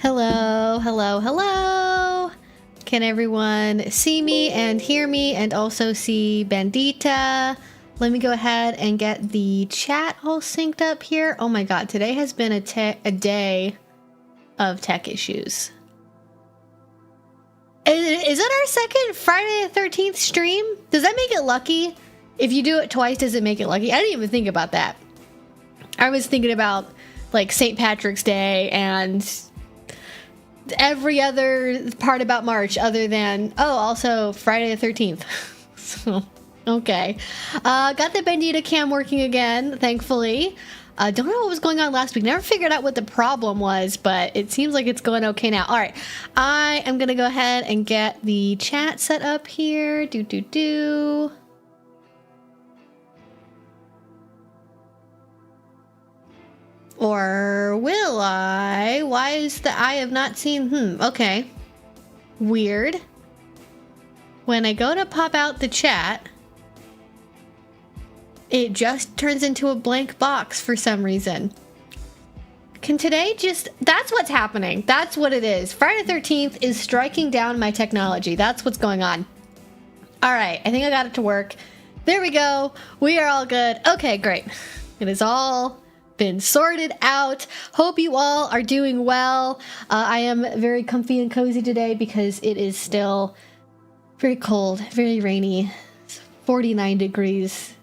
Hello, hello, hello. Can everyone see me and hear me and also see Bandita? Let me go ahead and get the chat all synced up here. Oh my god, today has been a day of tech issues. Is it our second Friday the 13th stream? Does that make it lucky? If you do it twice, does it make it lucky? I didn't even think about that. I was thinking about like St. Patrick's Day and every other part about March other than, oh, also Friday the 13th. So, okay. Got the Bandita cam working again, thankfully. Don't know what was going on last week. Never figured out what the problem was, but it seems like it's going okay now. All right. I am going to go ahead and get the chat set up here. Or will I? Why is the I have not seen? Okay. Weird. When I go to pop out the chat, it just turns into a blank box for some reason. Can today just... That's what's happening. That's what it is. Friday the 13th is striking down my technology. That's what's going on. All right. I think I got it to work. There we go. We are all good. Okay, great. It is all been sorted out. Hope you all are doing well. I am very comfy and cozy today because it is still very cold, very rainy. It's 49 degrees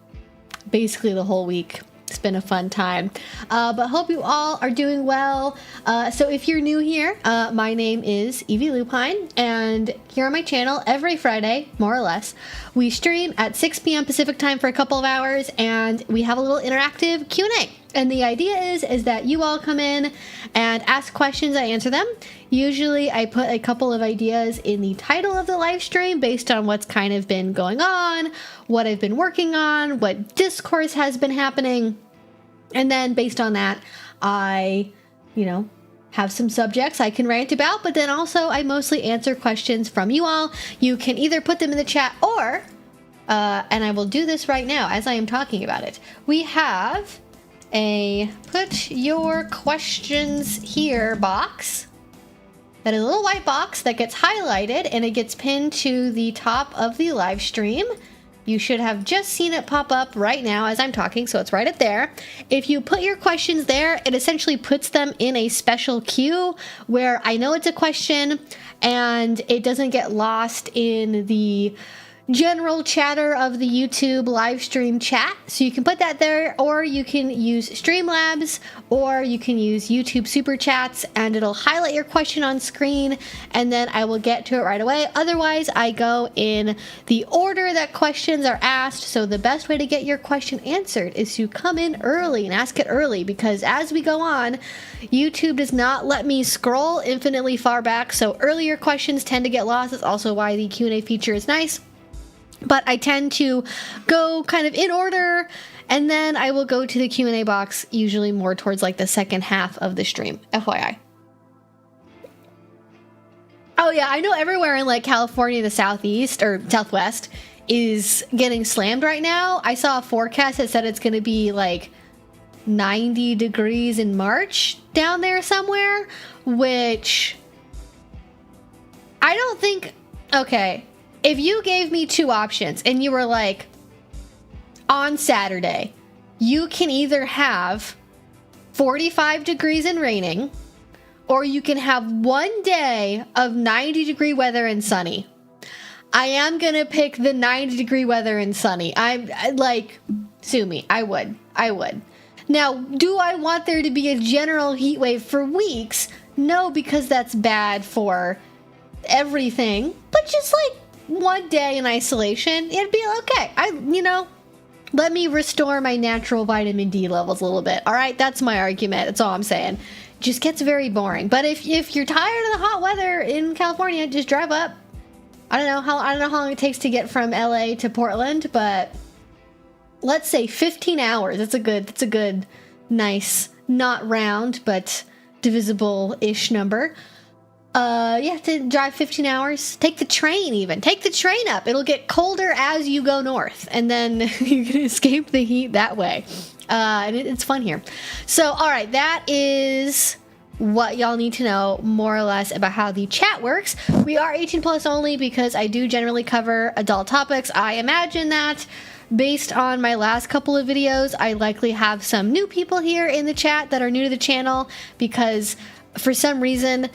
basically the whole week. It's been a fun time. But hope you all are doing well. So if you're new here, my name is Evie Lupine, and here on my channel every Friday, more or less, we stream at 6 p.m. Pacific time for a couple of hours, and we have a little interactive Q&A. And the idea is that you all come in and ask questions, I answer them. Usually I put a couple of ideas in the title of the live stream based on what's kind of been going on, what I've been working on, what discourse has been happening. And then based on that, I, have some subjects I can rant about, but then also I mostly answer questions from you all. You can either put them in the chat or, and I will do this right now as I am talking about it, we have a put your questions here box. That is a little white box that gets highlighted and it gets pinned to the top of the live stream. You should have just seen it pop up right now as I'm talking, so it's right up there. If you put your questions there, it essentially puts them in a special queue where I know it's a question and it doesn't get lost in the general chatter of the YouTube live stream chat. So you can put that there, or you can use Streamlabs, or you can use YouTube Super Chats, and it'll highlight your question on screen, and then I will get to it right away. Otherwise, I go in the order that questions are asked. So the best way to get your question answered is to come in early and ask it early, because as we go on, YouTube does not let me scroll infinitely far back, so earlier questions tend to get lost. That's also why the Q&A feature is nice. But I tend to go kind of in order, and then I will go to the Q&A box, usually more towards like the second half of the stream, FYI. Oh yeah, I know everywhere in like California, the southeast or southwest is getting slammed right now. I saw a forecast that said it's going to be like 90 degrees in March down there somewhere, which I don't think... Okay. If you gave me two options and you were like, on Saturday, you can either have 45 degrees and raining, or you can have one day of 90-degree weather and sunny. I am going to pick the 90-degree weather and sunny. I like, sue me. I would. Now, do I want there to be a general heat wave for weeks? No, because that's bad for everything. But just like one day in isolation, it'd be okay. Let me restore my natural vitamin D levels a little bit. All right, that's my argument. That's all I'm saying. It just gets very boring. But if you're tired of the hot weather in California, just drive up. I don't know how long it takes to get from LA to Portland, but let's say 15 hours. That's a good, nice, not round, but divisible-ish number. You have to drive 15 hours. Take the train even. Take the train up. It'll get colder as you go north, and then you can escape the heat that way. And it's fun here. So, all right, that is what y'all need to know more or less about how the chat works. We are 18 plus only because I do generally cover adult topics. I imagine that based on my last couple of videos, I likely have some new people here in the chat that are new to the channel because for some reason,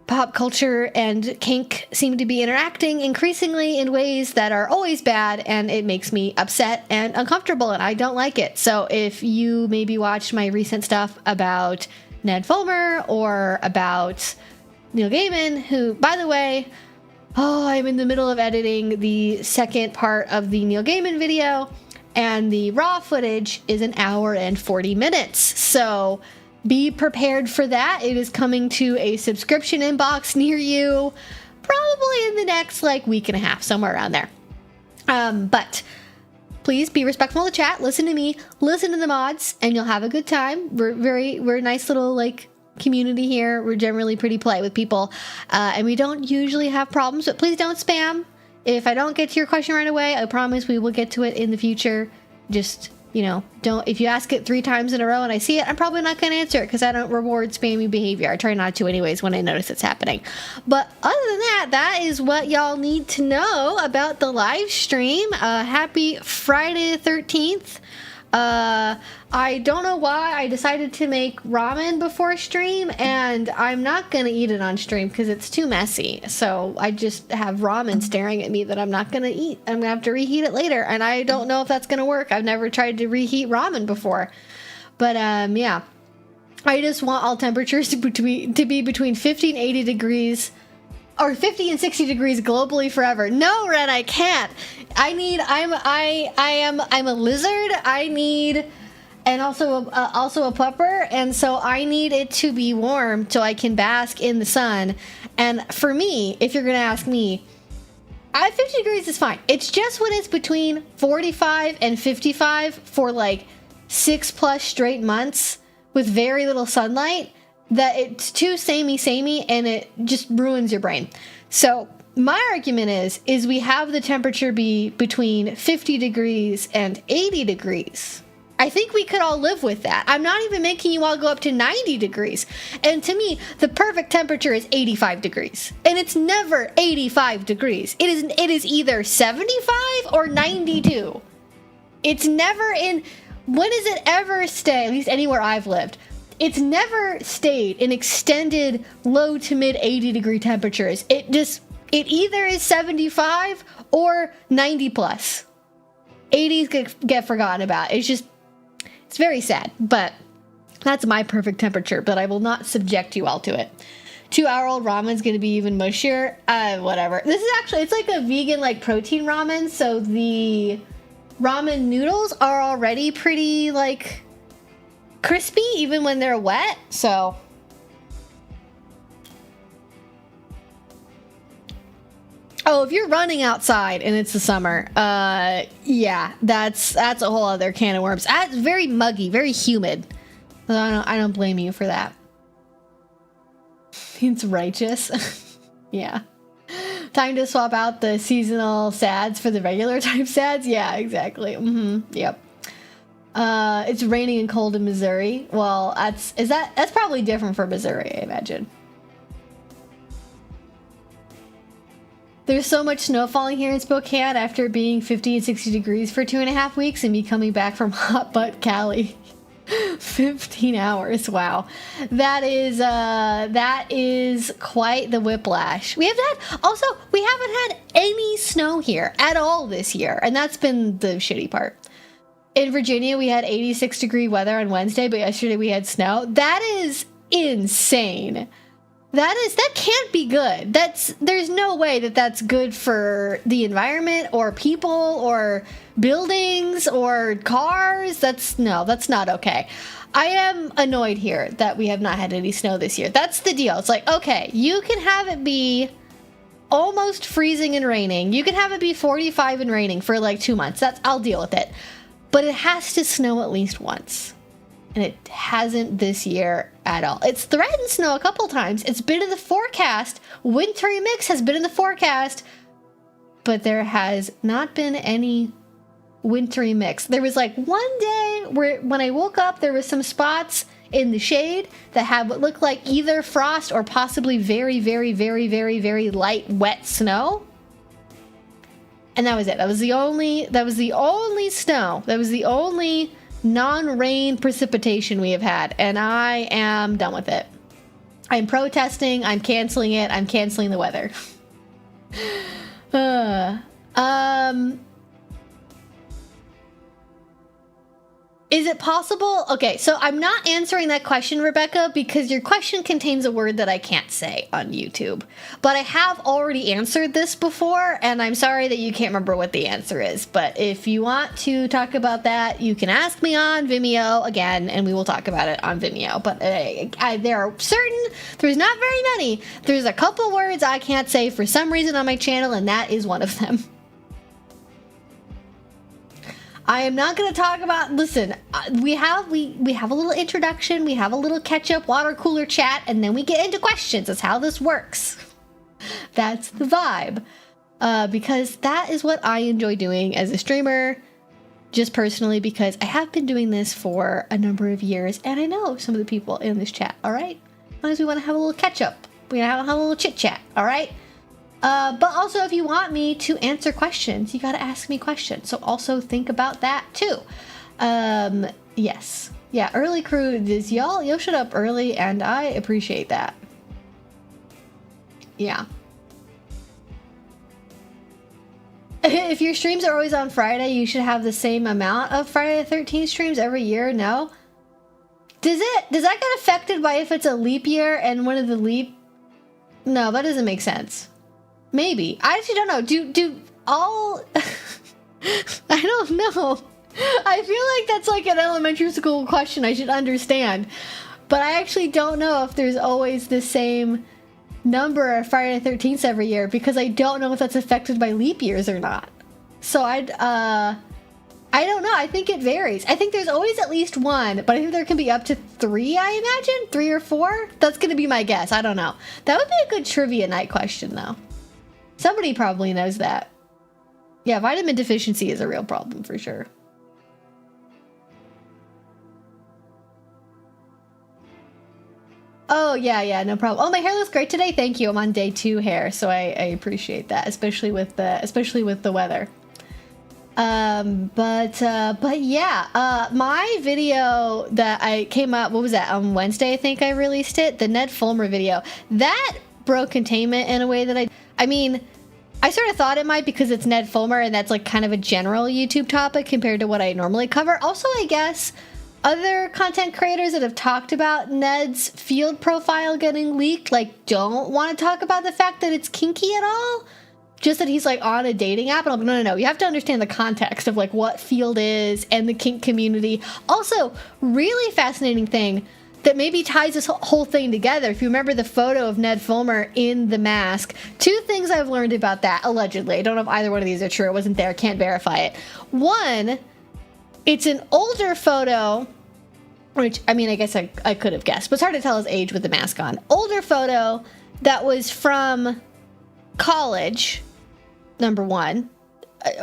pop culture and kink seem to be interacting increasingly in ways that are always bad, and it makes me upset and uncomfortable, and I don't like it. So if you maybe watched my recent stuff about Ned Fulmer or about Neil Gaiman, who, by the way, I'm in the middle of editing the second part of the Neil Gaiman video, and the raw footage is 1 hour and 40 minutes. So be prepared for that. It is coming to a subscription inbox near you, probably in the next week and a half, somewhere around there. But please be respectful of the chat. Listen to me, listen to the mods, and you'll have a good time. We're a nice little community here. We're generally pretty polite with people, and we don't usually have problems. But please don't spam. If I don't get to your question right away, I promise we will get to it in the future. Just don't, if you ask it 3 times in a row and I see it, I'm probably not going to answer it because I don't reward spammy behavior. I try not to anyways when I notice it's happening. But other than that, that is what y'all need to know about the live stream. Happy Friday the 13th. I don't know why I decided to make ramen before stream, and I'm not going to eat it on stream because it's too messy. So I just have ramen staring at me that I'm not going to eat. I'm going to have to reheat it later, and I don't know if that's going to work. I've never tried to reheat ramen before. But yeah, I just want all temperatures to be between 50 and 80 degrees, or 50 and 60 degrees globally forever. No, Ren, I can't. I'm a lizard. And also a pupper, and so I need it to be warm so I can bask in the sun. And for me, if you're gonna ask me, 50 degrees is fine. It's just when it's between 45 and 55 for 6+ straight months with very little sunlight that it's too samey, and it just ruins your brain. So my argument is we have the temperature be between 50 degrees and 80 degrees. I think we could all live with that. I'm not even making you all go up to 90 degrees. And to me, the perfect temperature is 85 degrees. And it's never 85 degrees. It is either 75 or 92. It's never in... When does it ever stay, at least anywhere I've lived, it's never stayed in extended low to mid 80 degree temperatures. It either is 75 or 90 plus. 80s get forgotten about. It's very sad, but that's my perfect temperature, but I will not subject you all to it. 2-hour-old ramen's going to be even mushier. Whatever. This is actually, it's like a vegan, protein ramen, so the ramen noodles are already pretty, crispy, even when they're wet, so... Oh, if you're running outside and it's the summer, yeah, that's a whole other can of worms. It's very muggy, very humid. I don't blame you for that. It's righteous. Yeah. Time to swap out the seasonal sads for the regular type sads. Yeah, exactly. Yep. It's raining and cold in Missouri. Well, that's probably different for Missouri, I imagine. There's so much snow falling here in Spokane after being 50 and 60 degrees for 2.5 weeks and me coming back from hot butt Cali. 15 hours. Wow. That is quite the whiplash. We haven't had any snow here at all this year, and that's been the shitty part. In Virginia, we had 86 degree weather on Wednesday, but yesterday we had snow. That is insane. That can't be good. There's no way that that's good for the environment or people or buildings or cars. That's not okay. I am annoyed here that we have not had any snow this year. That's the deal. It's okay, you can have it be almost freezing and raining. You can have it be 45 and raining for 2 months. I'll deal with it. But it has to snow at least once. And it hasn't this year at all. It's threatened snow a couple times. It's been in the forecast. Wintry mix has been in the forecast. But there has not been any wintry mix. There was one day where when I woke up, there was some spots in the shade that had what looked like either frost or possibly very, very, very, very, very light, wet snow. And that was it. That was the only snow. That was the only non-rain precipitation we have had. And I am done with it. I'm protesting. I'm canceling it. I'm canceling the weather. Is it possible? Okay, so I'm not answering that question, Rebecca, because your question contains a word that I can't say on YouTube. But I have already answered this before, and I'm sorry that you can't remember what the answer is. But if you want to talk about that, you can ask me on Vimeo again, and we will talk about it on Vimeo. But there's not very many. There's a couple words I can't say for some reason on my channel, and that is one of them. I am not going to talk about, listen, we have a little introduction, we have a little catch-up water cooler chat, and then we get into questions. That's how this works. That's the vibe. Because that is what I enjoy doing as a streamer, just personally, because I have been doing this for a number of years, and I know some of the people in this chat, all right? As long as we want to have a little catch-up, we want to have a little chit-chat, all right? But also, if you want me to answer questions, you gotta ask me questions. So also think about that too. Yes. Yeah, early crew is y'all showed up early, and I appreciate that. Yeah. If your streams are always on Friday, you should have the same amount of Friday the 13th streams every year. No? Does that get affected by if it's a leap year and one of the leap? No, that doesn't make sense. Maybe. I actually don't know. Do all... I don't know. I feel like that's like an elementary school question I should understand. But I actually don't know if there's always the same number of Friday the 13th every year, because I don't know if that's affected by leap years or not. So I don't know. I think it varies. I think there's always at least one, but I think there can be up to 3, I imagine? 3 or 4? That's going to be my guess. I don't know. That would be a good trivia night question, though. Somebody probably knows that. Yeah, vitamin deficiency is a real problem for sure. Oh, yeah, no problem. Oh, my hair looks great today. Thank you. I'm on day 2 hair, so I appreciate that, especially with the weather. But yeah, my video that I came up, what was that, on Wednesday, I think I released it, the Ned Fulmer video, that broke containment in a way that I mean, I sort of thought it might, because it's Ned Fulmer and that's like kind of a general YouTube topic compared to what I normally cover. Also, I guess other content creators that have talked about Ned's field profile getting leaked, like, don't want to talk about the fact that it's kinky at all. Just that he's like on a dating app. And I'm like, no. You have to understand the context of like what field is and the kink community. Also, really fascinating thing that maybe ties this whole thing together. If you remember the photo of Ned Fulmer in the mask, 2 things I've learned about that, allegedly. I don't know if either one of these are true. I wasn't there. Can't verify it. One, it's an older photo, which, I mean, I guess I could have guessed, but it's hard to tell his age with the mask on. Older photo that was from college, number 1,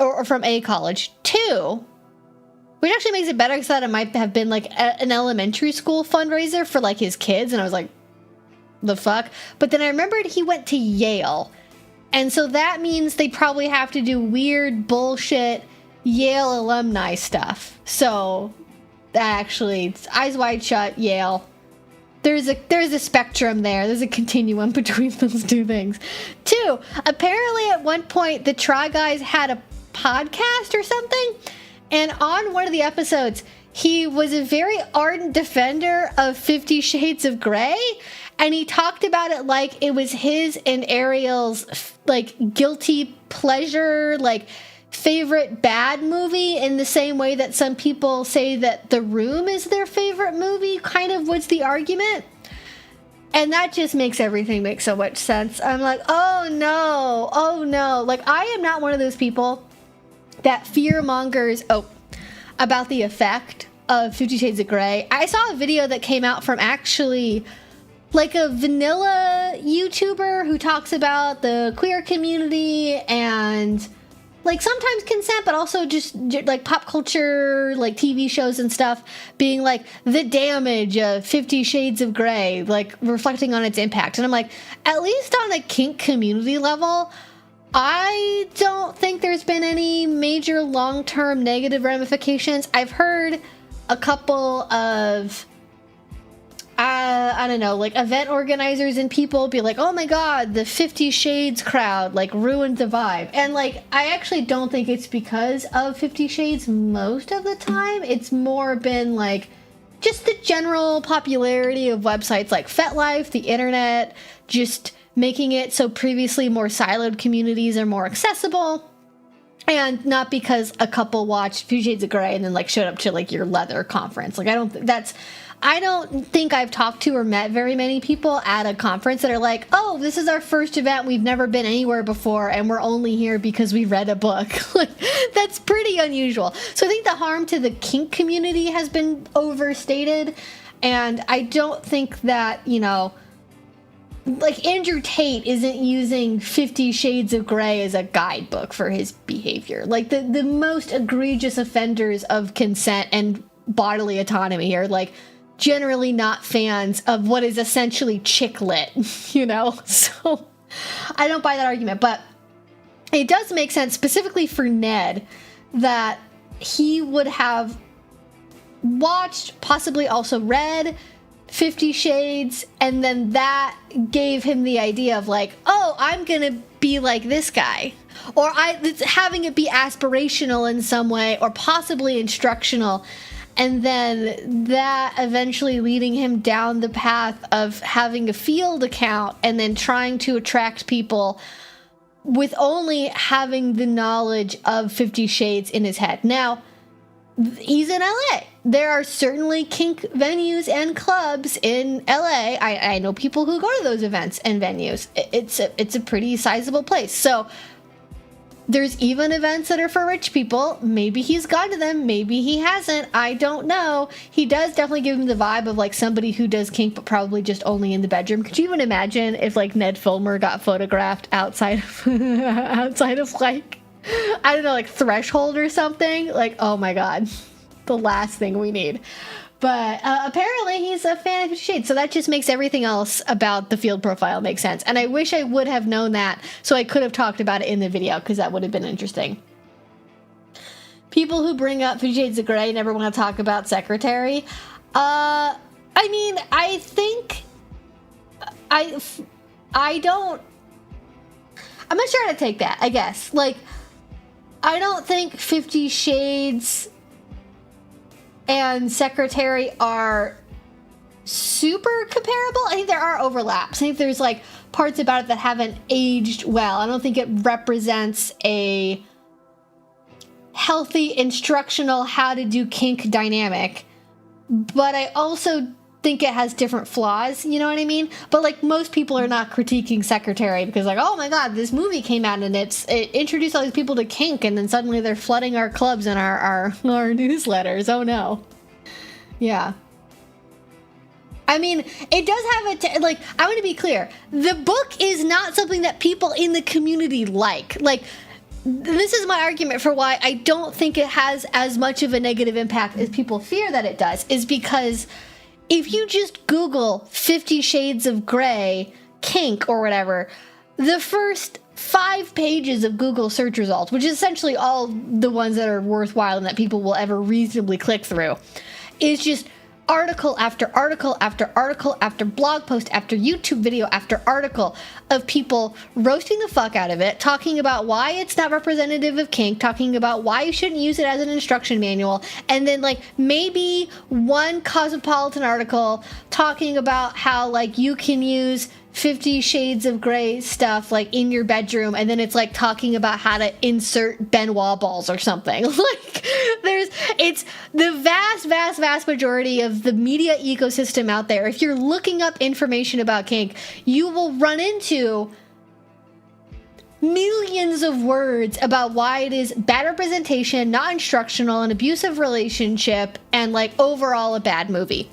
or from a college. 2, which actually makes it better because I thought it might have been like an elementary school fundraiser for like his kids, and I was like, the fuck? But then I remembered he went to Yale, and so that means they probably have to do weird bullshit Yale alumni stuff. So that actually, it's Eyes Wide Shut, Yale. There's a spectrum there. There's a continuum between those 2 things. 2, apparently at one point the Try Guys had a podcast or something, and on one of the episodes he was a very ardent defender of 50 Shades of Grey, and he talked about it like it was his and Ariel's like guilty pleasure, like favorite bad movie, in the same way that some people say that The Room is their favorite movie, kind of was the argument. And that just makes everything make so much sense. I'm like, oh no. Like, I am not one of those people that fear mongers about the effect of 50 Shades of Grey. I saw a video that came out from actually like a vanilla YouTuber who talks about the queer community and like sometimes consent, but also just like pop culture, like TV shows and stuff being like the damage of 50 Shades of Grey, like reflecting on its impact. And I'm like, at least on a kink community level, I don't think there's been any major long-term negative ramifications. I've heard a couple of, I don't know, like event organizers and people be like, oh my god, the 50 Shades crowd like ruined the vibe. And like, I actually don't think it's because of 50 Shades most of the time. It's more been like just the general popularity of websites like FetLife, the internet, just making it so previously more siloed communities are more accessible. And not because a couple watched 50 Shades of Grey and then like showed up to like your leather conference. Like, I don't think I've talked to or met very many people at a conference that are like, oh, this is our first event. We've never been anywhere before, and we're only here because we read a book. Like, that's pretty unusual. So I think the harm to the kink community has been overstated, and I don't think that, you know, like Andrew Tate isn't using 50 Shades of Grey as a guidebook for his behavior. Like, the most egregious offenders of consent and bodily autonomy are like generally not fans of what is essentially chick lit, you know? So I don't buy that argument, but it does make sense specifically for Ned that he would have watched, possibly also read 50 Shades, and then that gave him the idea of like, oh, I'm gonna be like this guy, or it's having it be aspirational in some way, or possibly instructional. And then that eventually leading him down the path of having a field account and then trying to attract people with only having the knowledge of 50 Shades in his head. Now, he's in LA. There are certainly kink venues and clubs in LA. I know people who go to those events and venues. It's a pretty sizable place. So there's even events that are for rich people. Maybe he's gone to them. Maybe he hasn't. I don't know. He does definitely give him the vibe of like somebody who does kink, but probably just only in the bedroom. Could you even imagine if like Ned Fulmer got photographed outside of like, I don't know, like Threshold or something? Like, oh my god, the last thing we need. But apparently he's a fan of 50 Shades, so that just makes everything else about the field profile make sense. And I wish I would have known that, so I could have talked about it in the video, because that would have been interesting. People who bring up 50 Shades of Grey never want to talk about Secretary. I mean, I think I don't... I'm not sure how to take that, I guess. Like, I don't think 50 Shades and Secretary are super comparable. I think there are overlaps. I think there's like parts about it that haven't aged well. I don't think it represents a healthy instructional how to do kink dynamic, but I also think it has different flaws, you know what I mean? But like, most people are not critiquing Secretary because like, oh my god, this movie came out and it introduced all these people to kink, and then suddenly they're flooding our clubs and our newsletters. Oh no. Yeah. I mean, it does have like, I want to be clear, the book is not something that people in the community like. Like, this is my argument for why I don't think it has as much of a negative impact as people fear that it does, is because if you just Google 50 Shades of Grey, kink, or whatever, the first 5 pages of Google search results, which is essentially all the ones that are worthwhile and that people will ever reasonably click through, is just article after article after article after blog post after YouTube video after article of people roasting the fuck out of it, talking about why it's not representative of kink, talking about why you shouldn't use it as an instruction manual, and then like maybe one Cosmopolitan article talking about how like you can use 50 Shades of Grey stuff like in your bedroom, and then it's like talking about how to insert Benoit balls or something. Like, it's the vast majority of the media ecosystem out there. If you're looking up information about kink, you will run into millions of words about why it is bad representation, not instructional, an abusive relationship, and like overall a bad movie.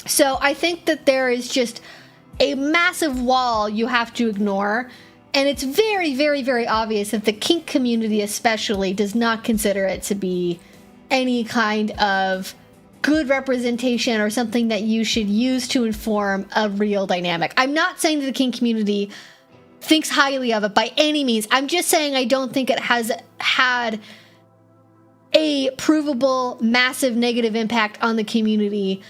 So I think that there is just a massive wall you have to ignore. And it's very, very, very obvious that the kink community especially does not consider it to be any kind of good representation or something that you should use to inform a real dynamic. I'm not saying that the kink community thinks highly of it by any means. I'm just saying I don't think it has had a provable, massive negative impact on the community.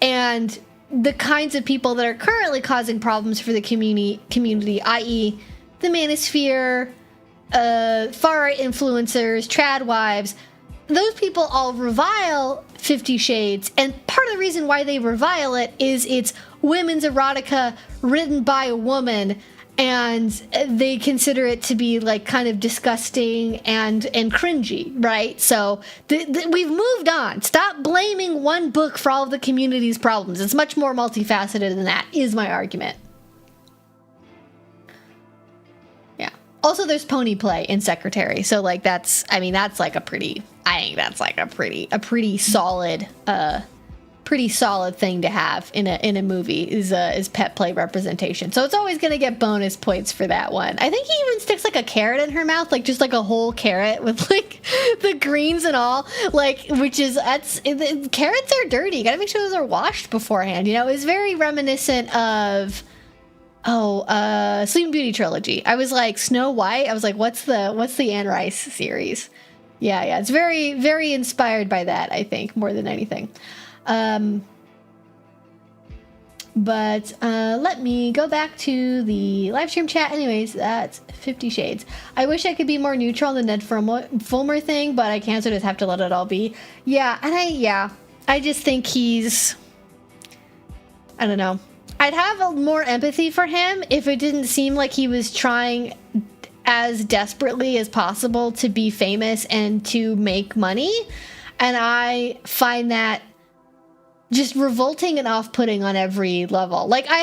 And the kinds of people that are currently causing problems for the community, i.e. the manosphere, far-right influencers, trad wives, those people all revile 50 Shades, and part of the reason why they revile it is it's women's erotica written by a woman, and they consider it to be like kind of disgusting and cringy, right? So we've moved on. Stop blaming one book for all of the community's problems. It's much more multifaceted than that, is my argument. Yeah. Also, there's pony play in Secretary, so like that's like a pretty solid thing to have in a movie is pet play representation. So it's always going to get bonus points for that one. I think he even sticks like a carrot in her mouth, like just like a whole carrot with like the greens and all, like, which is carrots are dirty. You got to make sure those are washed beforehand. You know, it's very reminiscent of Sleeping Beauty trilogy. I was like Snow White. I was like, what's the Anne Rice series? Yeah, it's very, very inspired by that, I think, more than anything. But let me go back to the live stream chat. Anyways, that's 50 Shades. I wish I could be more neutral on the Ned Fulmer thing, but I can't, so just have to let it all be. Yeah, and I just think he's, I don't know. I'd have more empathy for him if it didn't seem like he was trying as desperately as possible to be famous and to make money. And I find that just revolting and off-putting on every level. Like I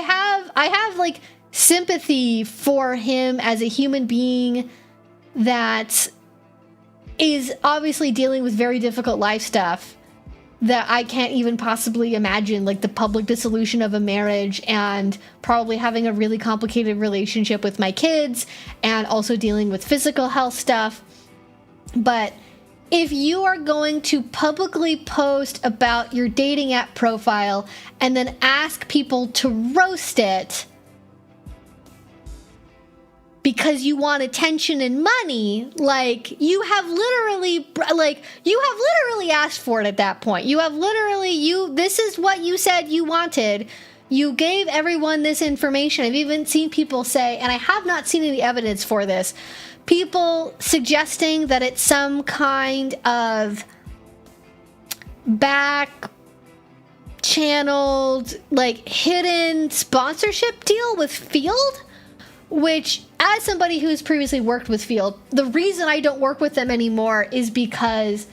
have like sympathy for him as a human being that is obviously dealing with very difficult life stuff that I can't even possibly imagine, like the public dissolution of a marriage and probably having a really complicated relationship with my kids and also dealing with physical health stuff. But if you are going to publicly post about your dating app profile and then ask people to roast it because you want attention and money, like you have literally asked for it at that point. You have literally, this is what you said you wanted. You gave everyone this information. I've even seen people say, and I have not seen any evidence for this, people suggesting that it's some kind of back channeled, like hidden sponsorship deal with Field, which, as somebody who's previously worked with Field, the reason I don't work with them anymore is because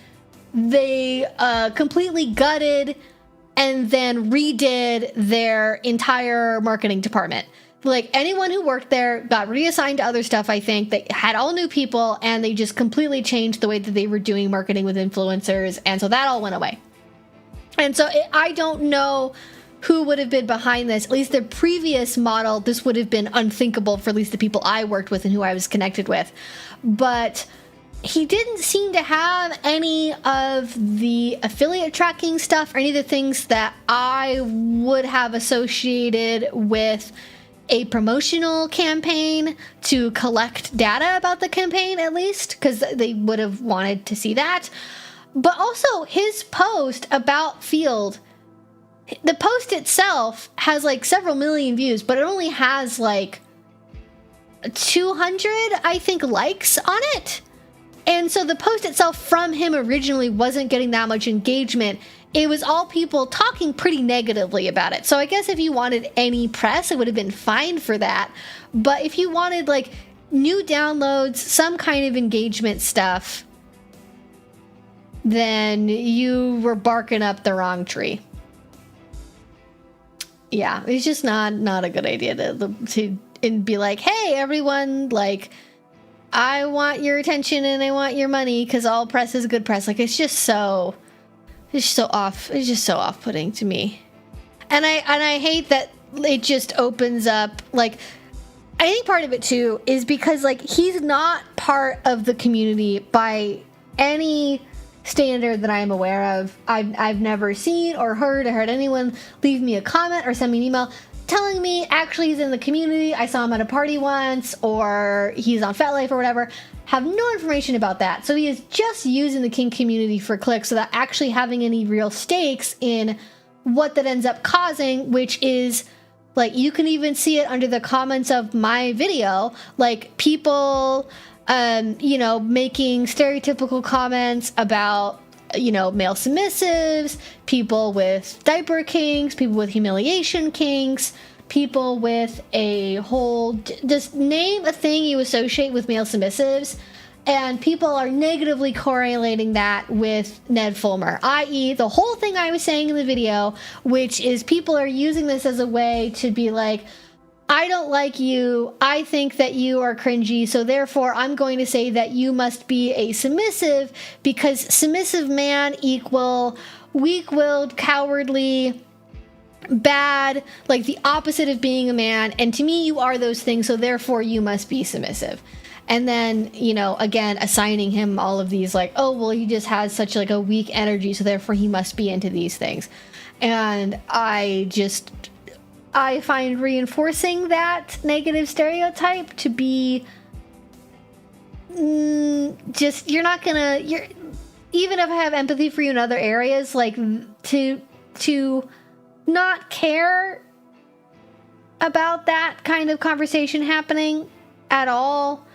they completely gutted and then redid their entire marketing department. Like, anyone who worked there got reassigned to other stuff, I think. They had all new people, and they just completely changed the way that they were doing marketing with influencers, and so that all went away. And so I don't know who would have been behind this. At least the previous model, this would have been unthinkable for at least the people I worked with and who I was connected with. But he didn't seem to have any of the affiliate tracking stuff or any of the things that I would have associated with a promotional campaign to collect data about the campaign, at least, because they would have wanted to see that. But also his post about Field, the post itself has like several million views, but it only has like 200, I think, likes on it. And so the post itself from him originally wasn't getting that much engagement. It was all people talking pretty negatively about it. So I guess if you wanted any press, it would have been fine for that. But if you wanted like new downloads, some kind of engagement stuff, then you were barking up the wrong tree. Yeah, it's just not a good idea to and be like, hey, everyone, like, I want your attention and I want your money because all press is good press. Like, it's just so off-putting to me. And I hate that it just opens up, like, I think part of it too is because like he's not part of the community by any standard that I am aware of. I've never seen or heard anyone leave me a comment or send me an email telling me actually he's in the community. I saw him at a party once, or he's on FetLife or whatever. Have no information about that. So he is just using the kink community for clicks without actually having any real stakes in what that ends up causing, which is like, you can even see it under the comments of my video, like people, making stereotypical comments about, male submissives, people with diaper kinks, people with humiliation kinks, people with a whole, just name a thing you associate with male submissives, and people are negatively correlating that with Ned Fulmer, i.e. the whole thing I was saying in the video, which is people are using this as a way to be like, I don't like you, I think that you are cringy, so therefore I'm going to say that you must be a submissive, because submissive man equal weak-willed, cowardly, bad, like the opposite of being a man, and to me you are those things, so therefore you must be submissive. And then, again, assigning him all of these, like, oh, well, he just has such like a weak energy, so therefore he must be into these things. And I find reinforcing that negative stereotype to be even if I have empathy for you in other areas, like to not care about that kind of conversation happening at all.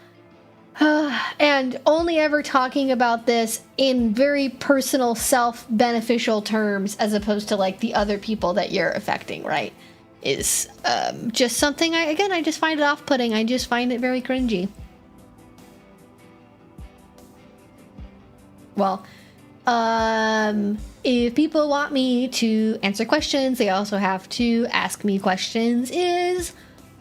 And only ever talking about this in very personal, self-beneficial terms, as opposed to like the other people that you're affecting, right? Is just something I just find it off-putting. I just find it very cringy. Well, if people want me to answer questions, they also have to ask me questions, is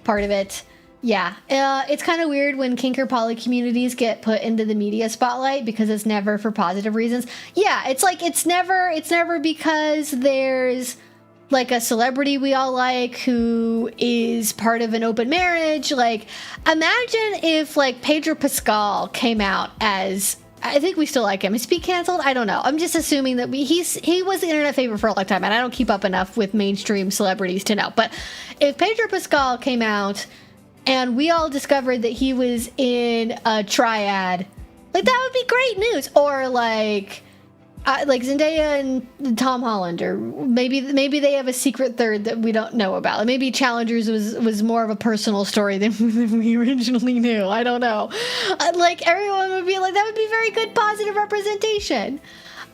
part of it. Yeah, it's kind of weird when kink or poly communities get put into the media spotlight, because it's never for positive reasons. Yeah, it's like it's never because there's like a celebrity we all like who is part of an open marriage. Like, imagine if like Pedro Pascal came out as, I think we still like him. Is he canceled? I don't know. I'm just assuming that he was the internet favorite for a long time, and I don't keep up enough with mainstream celebrities to know. But if Pedro Pascal came out and we all discovered that he was in a triad, like, that would be great news. Or like Zendaya and Tom Holland, or maybe they have a secret third that we don't know about. Like maybe Challengers was more of a personal story than we originally knew. I don't know. Like, everyone would be like, that would be very good positive representation.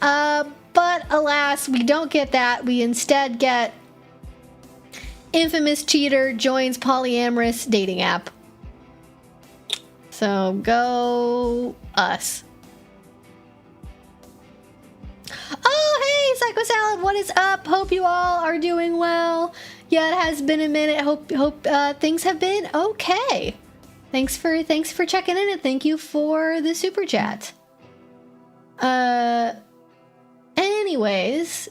But alas, we don't get that. We instead get infamous cheater joins polyamorous dating app. So go us. Oh, hey, Psycho Salad, what is up? Hope you all are doing well. Yeah, it has been a minute. Hope things have been okay. Thanks for checking in, and thank you for the super chat. Anyways,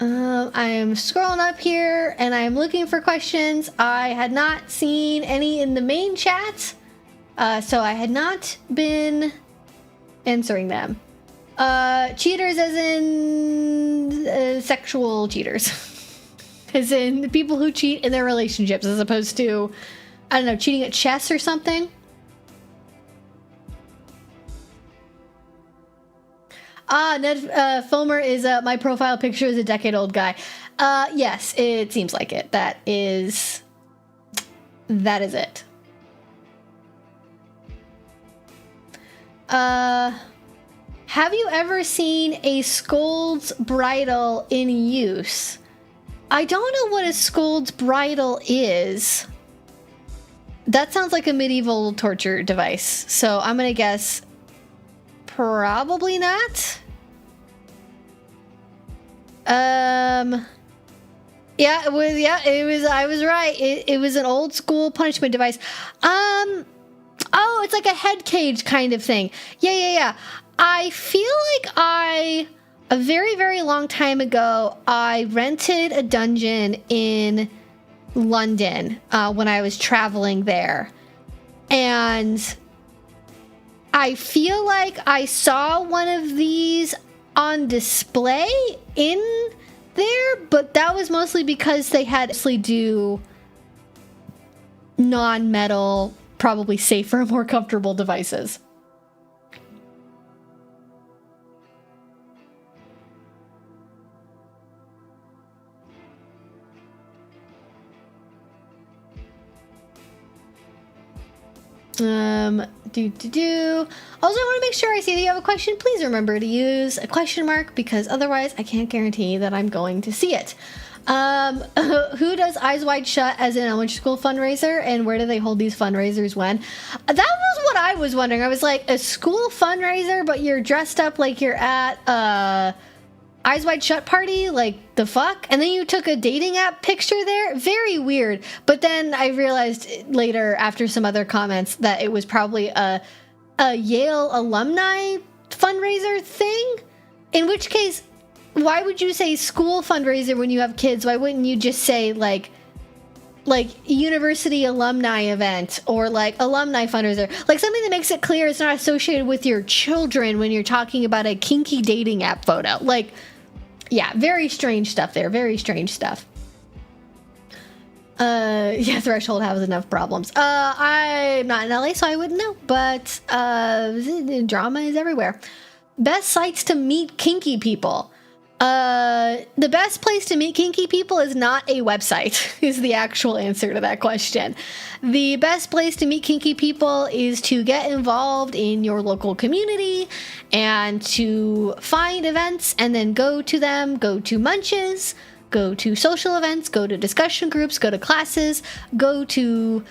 I am scrolling up here and I am looking for questions. I had not seen any in the main chat, so I had not been answering them. Cheaters as in sexual cheaters. As in the people who cheat in their relationships, as opposed to, I don't know, cheating at chess or something. Ned Fulmer is my profile picture is a decade-old guy. Yes, it seems like it. That is it. Have you ever seen a Scold's bridle in use? I don't know what a Scold's bridle is. That sounds like a medieval torture device, so I'm gonna guess probably not. Yeah, it was, I was right. It was an old school punishment device. Oh, it's like a head cage kind of thing. Yeah. I feel like a very, very long time ago, I rented a dungeon in London when I was traveling there. And I feel like I saw one of these on display in there, but that was mostly because they had to do non-metal, probably safer, more comfortable devices. Also, I want to make sure I see that you have a question. Please remember to use a question mark, because otherwise I can't guarantee that I'm going to see it. Who does Eyes Wide Shut as an elementary school fundraiser, and where do they hold these fundraisers when? That was what I was wondering. I was like, a school fundraiser, but you're dressed up like you're at Eyes Wide Shut party? Like, the fuck? And then you took a dating app picture there? Very weird. But then I realized later, after some other comments, that it was probably a Yale alumni fundraiser thing. In which case, why would you say school fundraiser when you have kids? Why wouldn't you just say, like university alumni event, or like alumni fundraiser, like something that makes it clear it's not associated with your children when you're talking about a kinky dating app photo? Like, yeah, very strange stuff there. Very strange stuff. Yeah, Threshold has enough problems. I'm not in LA, so I wouldn't know, but drama is everywhere. Best sites to meet kinky people. The best place to meet kinky people is not a website, is the actual answer to that question. The best place to meet kinky people is to get involved in your local community and to find events and then go to them, go to munches, go to social events, go to discussion groups, go to classes, go to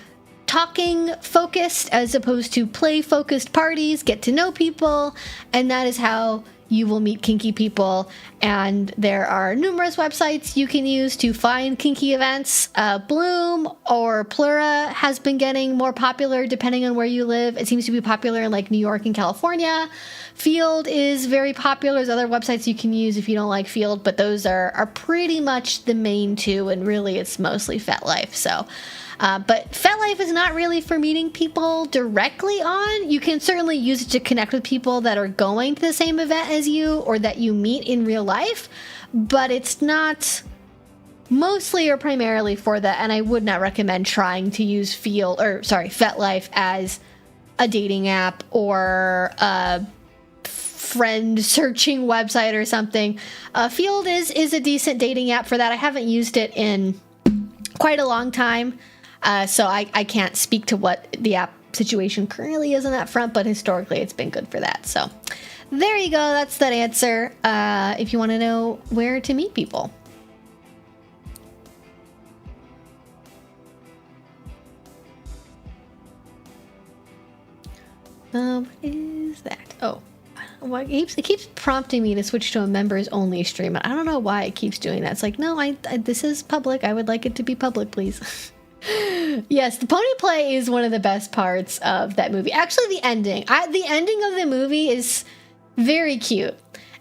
talking focused as opposed to play focused parties, get to know people, and that is how you will meet kinky people. And there are numerous websites you can use to find kinky events. Bloom or Plura has been getting more popular depending on where you live. It seems to be popular in like New York and California. Field is very popular. There's other websites you can use if you don't like Field, but those are pretty much the main two, and really it's mostly FetLife. So but FetLife is not really for meeting people directly on. You can certainly use it to connect with people that are going to the same event as you or that you meet in real life, but it's not mostly or primarily for that, and I would not recommend trying to use FetLife as a dating app or a friend searching website or something. Field is a decent dating app for that. I haven't used it in quite a long time. So I can't speak to what the app situation currently is on that front, but historically it's been good for that. So there you go. That's that answer. If you want to know where to meet people. What is that? Oh, well, it keeps prompting me to switch to a members only stream. I don't know why it keeps doing that. It's like, no, this is public. I would like it to be public, please. Yes, the pony play is one of the best parts of that movie. Actually, the ending. The ending of the movie is very cute.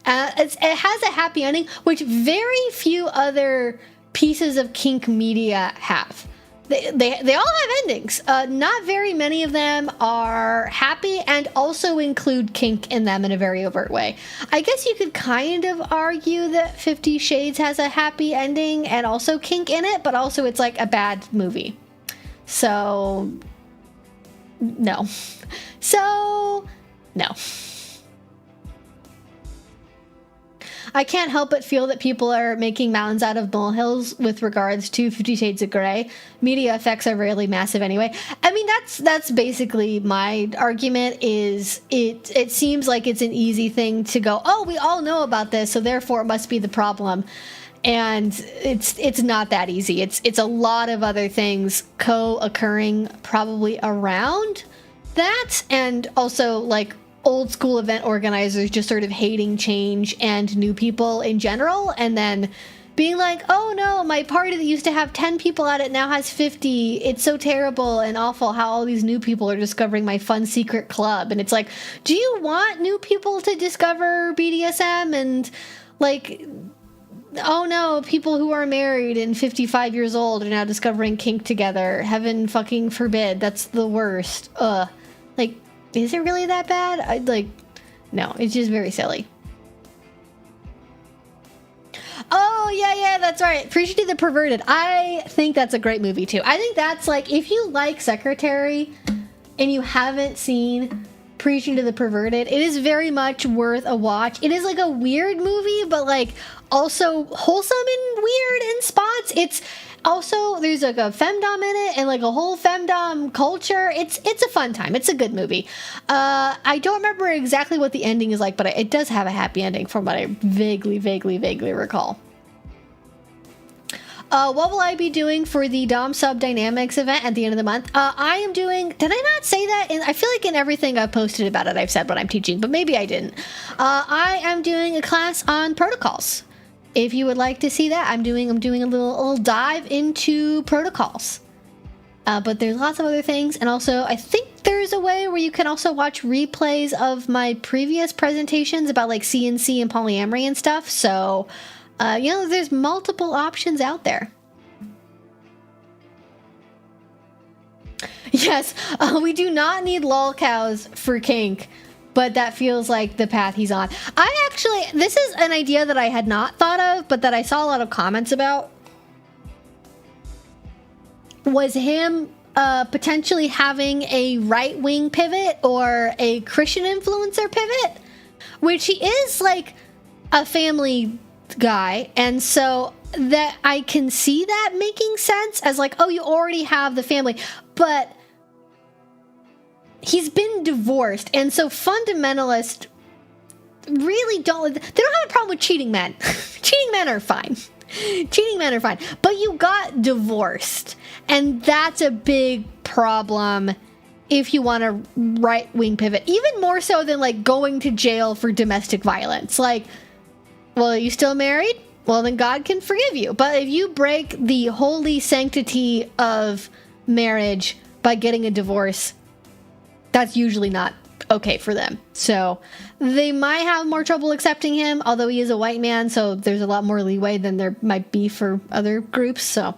It has a happy ending, which very few other pieces of kink media have. They all have endings. Not very many of them are happy and also include kink in them in a very overt way. I guess you could kind of argue that 50 Shades has a happy ending and also kink in it, but also it's like a bad movie. So, no. I can't help but feel that people are making mountains out of molehills with regards to 50 Shades of Grey. Media effects are rarely massive anyway. I mean, that's basically my argument. Is it seems like it's an easy thing to go, oh, we all know about this, so therefore it must be the problem. And it's not that easy. It's a lot of other things co-occurring probably around that, and also like old school event organizers just sort of hating change and new people in general, and then being like, oh no, my party that used to have 10 people at it now has 50. It's so terrible and awful how all these new people are discovering my fun secret club. And it's like, do you want new people to discover BDSM and Like, oh no, people who are married and 55 years old are now discovering kink together. Heaven fucking forbid. That's the worst. Like, is it really that bad? No, it's just very silly. Oh, yeah, that's right. Preaching to the Perverted. I think that's a great movie, too. I think that's, like, if you like Secretary and you haven't seen Preaching to the Perverted, it is very much worth a watch. It is, like, a weird movie, but, like, also wholesome and weird in spots. It's also, there's, like, a femdom in it and, like, a whole femdom culture. It's a fun time. It's a good movie. I don't remember exactly what the ending is like, but it does have a happy ending from what I vaguely recall. What will I be doing for the Dom Sub Dynamics event at the end of the month? I am doing... Did I not say that? I feel like in everything I've posted about it, I've said what I'm teaching, but maybe I didn't. I am doing a class on protocols. If you would like to see that, I'm doing a little dive into protocols. But there's lots of other things, and also I think there's a way where you can also watch replays of my previous presentations about like CNC and polyamory and stuff. So... there's multiple options out there. Yes, we do not need lolcows for kink, but that feels like the path he's on. This is an idea that I had not thought of, but that I saw a lot of comments about, was him potentially having a right-wing pivot or a Christian influencer pivot, which he is like a family guy, and so that I can see that making sense as like, oh, you already have the family, but he's been divorced, and so fundamentalists really don't have a problem with cheating men. Cheating men are fine, but you got divorced, and that's a big problem if you want a right-wing pivot, even more so than like going to jail for domestic violence. Like, well, are you still married? Well, then God can forgive you. But if you break the holy sanctity of marriage by getting a divorce, that's usually not okay for them. So they might have more trouble accepting him, although he is a white man, so there's a lot more leeway than there might be for other groups. So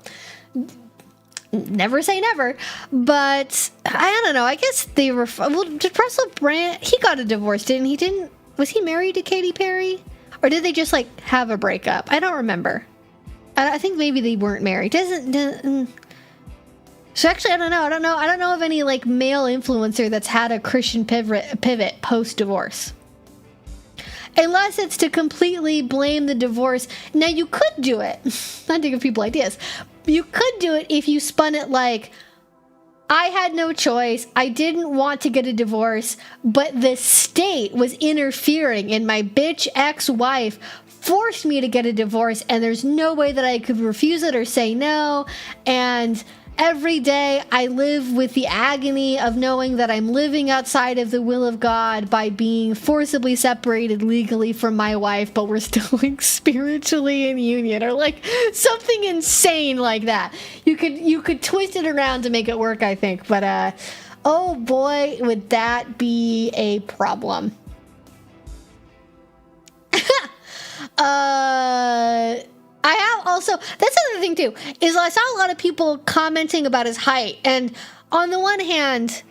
never say never. But I don't know. I guess they were... Well, did Russell Brand... He got a divorce, didn't he? Was he married to Katy Perry? Or did they just, like, have a breakup? I don't remember. I think maybe they weren't married. So actually, I don't know. I don't know of any, like, male influencer that's had a Christian pivot post-divorce. Unless it's to completely blame the divorce. Now, you could do it. Not to give people ideas. You could do it if you spun it like, I had no choice. I didn't want to get a divorce, but the state was interfering, and my bitch ex-wife forced me to get a divorce, and there's no way that I could refuse it or say no. And every day I live with the agony of knowing that I'm living outside of the will of God by being forcibly separated legally from my wife, but we're still like spiritually in union, or like something insane like that. You could twist it around to make it work, I think, but oh boy, would that be a problem. I have also, that's another thing too, is I saw a lot of people commenting about his height, and on the one hand,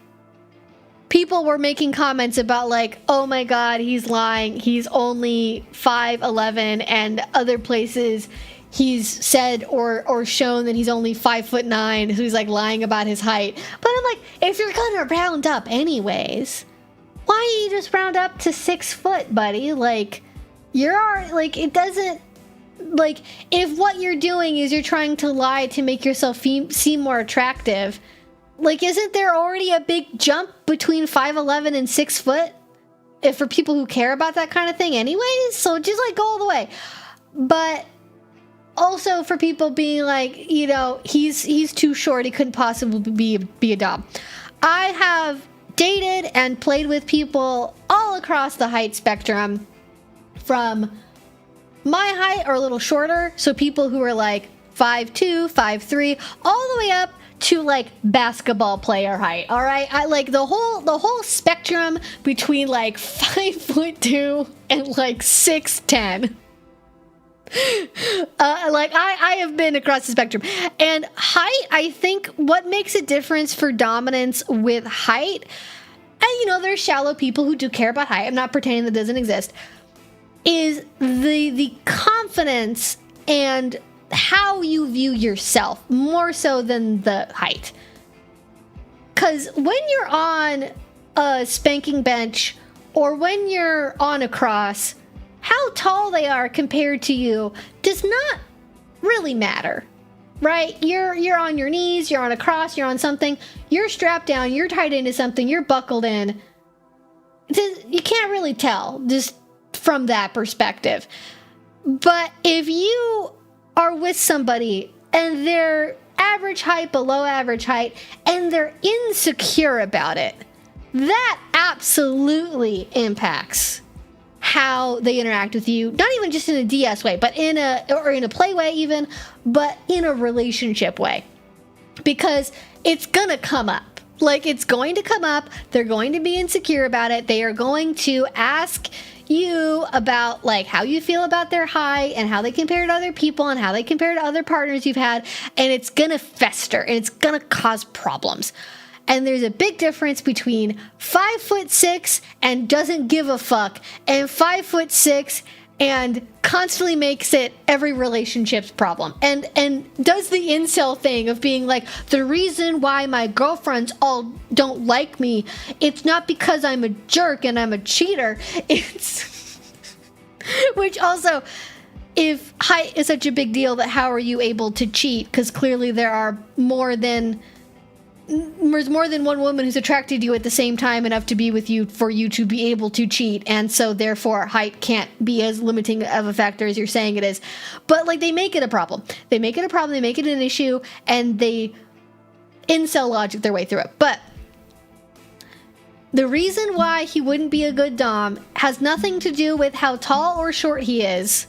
people were making comments about like, oh my god, he's lying, he's only 5'11", and other places he's said or shown that he's only 5'9", so he's like lying about his height. But I'm like, if you're gonna round up anyways, why don't you just round up to 6 foot, buddy? Like, it doesn't, like, if what you're doing is you're trying to lie to make yourself seem more attractive, like, isn't there already a big jump between 5'11" and 6 foot? If for people who care about that kind of thing anyways, so just like go all the way. But also for people being like, he's too short, he couldn't possibly be a dom. I have dated and played with people all across the height spectrum, from my height or a little shorter, so people who are like 5'2", 5'3", all the way up to like basketball player height. All right, I like the whole spectrum between like 5'2" and like 6'10". I have been across the spectrum. And height, I think what makes a difference for dominance with height, and there's shallow people who do care about height, I'm not pretending that doesn't exist, is the confidence and how you view yourself more so than the height. Because when you're on a spanking bench or when you're on a cross, how tall they are compared to you does not really matter, right? You're on your knees, you're on a cross, you're on something, you're strapped down, you're tied into something, you're buckled in. You can't really tell just from that perspective. But if you are with somebody and they're average height, below average height, and they're insecure about it, that absolutely impacts how they interact with you, not even just in a DS way, but in a play way even, but in a relationship way. Because it's gonna come up. It's going to come up. They're going to be insecure about it. They are going to ask you about how you feel about their height and how they compare to other people and how they compare to other partners you've had, and it's gonna fester and it's gonna cause problems. And there's a big difference between 5'6" and doesn't give a fuck and 5'6" and constantly makes it every relationship's problem. And does the incel thing of being the reason why my girlfriends all don't like me, it's not because I'm a jerk and I'm a cheater. It's which also, if height is such a big deal, that how are you able to cheat? Because clearly there's more than one woman who's attracted to you at the same time enough to be with you for you to be able to cheat, and so therefore height can't be as limiting of a factor as you're saying it is. But they make it a problem. They make it an issue, and they incel logic their way through it. But the reason why he wouldn't be a good dom has nothing to do with how tall or short he is.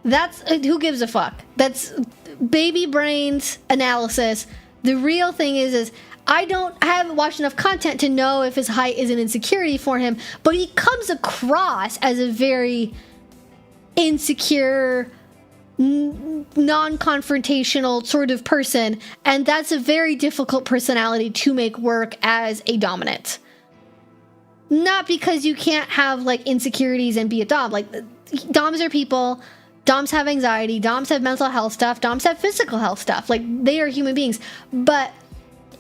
That's who gives a fuck. That's baby brains analysis. The real thing is I haven't watched enough content to know if his height is an insecurity for him, but he comes across as a very insecure, non-confrontational sort of person, and that's a very difficult personality to make work as a dominant. Not because you can't have insecurities and be a dom. Doms are people. Doms have anxiety, doms have mental health stuff, doms have physical health stuff. They are human beings. But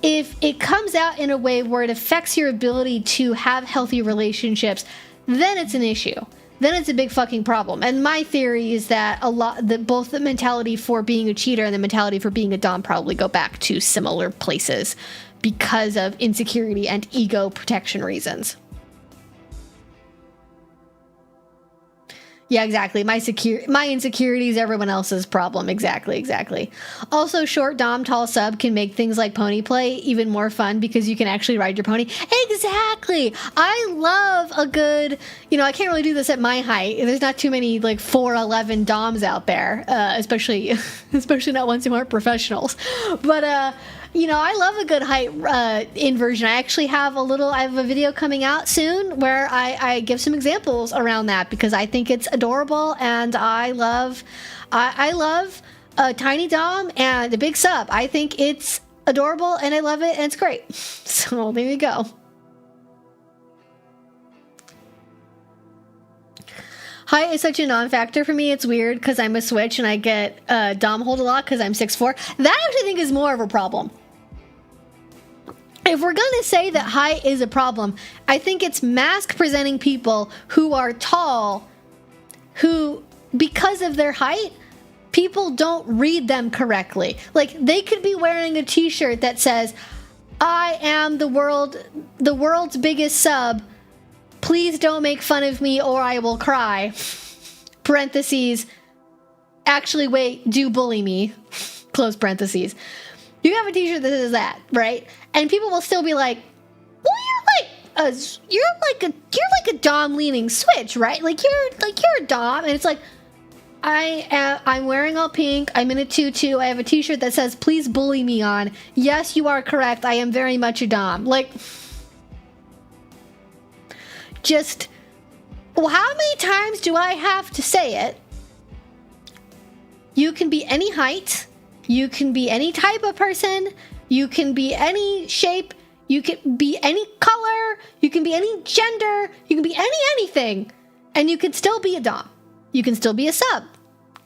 if it comes out in a way where it affects your ability to have healthy relationships, then it's an issue. Then it's a big fucking problem. And my theory is that both the mentality for being a cheater and the mentality for being a dom probably go back to similar places because of insecurity and ego protection reasons. Yeah, exactly. My insecurity is everyone else's problem. Exactly. Also, short dom, tall sub can make things like pony play even more fun because you can actually ride your pony. Exactly. I love a good, I can't really do this at my height. There's not too many 4'11" doms out there, especially not ones who aren't professionals. But I love a good height inversion. I actually have I have a video coming out soon where I give some examples around that because I think it's adorable, and I love a tiny dom and a big sub. I think it's adorable and I love it and it's great. So there you go. Height is such a non-factor for me. It's weird because I'm a switch and I get dom hold a lot because I'm 6'4". That I actually think is more of a problem. If we're going to say that height is a problem, I think it's mask-presenting people who are tall, who, because of their height, people don't read them correctly. They could be wearing a t-shirt that says, I am the world's biggest sub. Please don't make fun of me or I will cry. Parentheses. Actually, wait, do bully me. Close parentheses. You have a t-shirt that says that, right? And people will still be like, well, you're like a dom leaning switch, right? You're a dom, and it's I'm wearing all pink. I'm in a tutu. I have a t-shirt that says please bully me on. Yes, you are correct. I am very much a dom. How many times do I have to say it You can be any height. You can be any type of person. You can be any shape. You can be any color. You can be any gender. You can be anything. And you can still be a dom. You can still be a sub.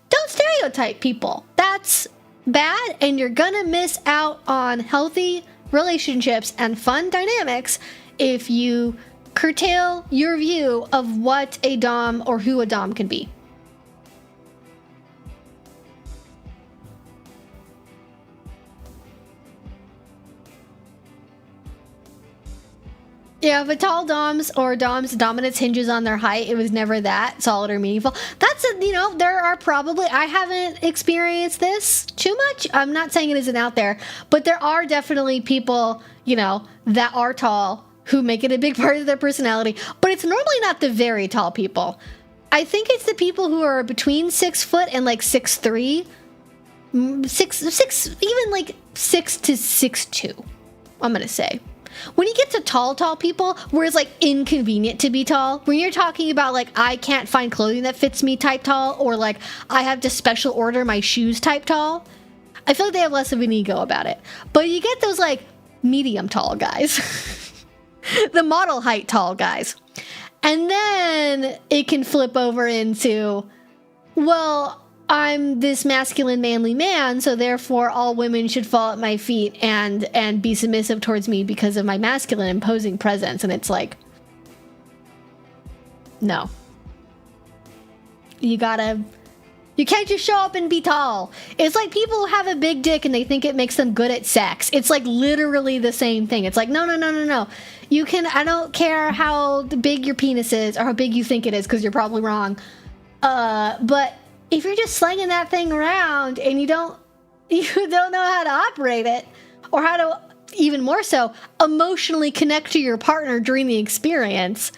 Don't stereotype people. That's bad, and you're gonna miss out on healthy relationships and fun dynamics if you curtail your view of what a dom or who a dom can be. Yeah, but tall doms or doms dominance hinges on their height. It was never that solid or meaningful. That's there are probably, I haven't experienced this too much. I'm not saying it isn't out there, but there are definitely people, that are tall who make it a big part of their personality. But it's normally not the very tall people. I think it's the people who are between 6 foot and like 6'3", even like 6 to 6'2", I'm gonna say. When you get to tall people, where it's like inconvenient to be tall, when you're talking about like, I can't find clothing that fits me type tall, or like I have to special order my shoes type tall, I feel like they have less of an ego about it. But you get those like medium tall guys, the model height tall guys. And then it can flip over into, well, I'm this masculine, manly man, so therefore all women should fall at my feet and be submissive towards me because of my masculine imposing presence. And it's like, no. You can't just show up and be tall. It's like people who have a big dick and they think it makes them good at sex. It's like literally the same thing. It's like, no. I don't care how big your penis is or how big you think it is, because you're probably wrong. But if you're just slinging that thing around and you don't know how to operate it, or how to, even more so, emotionally connect to your partner during the experience,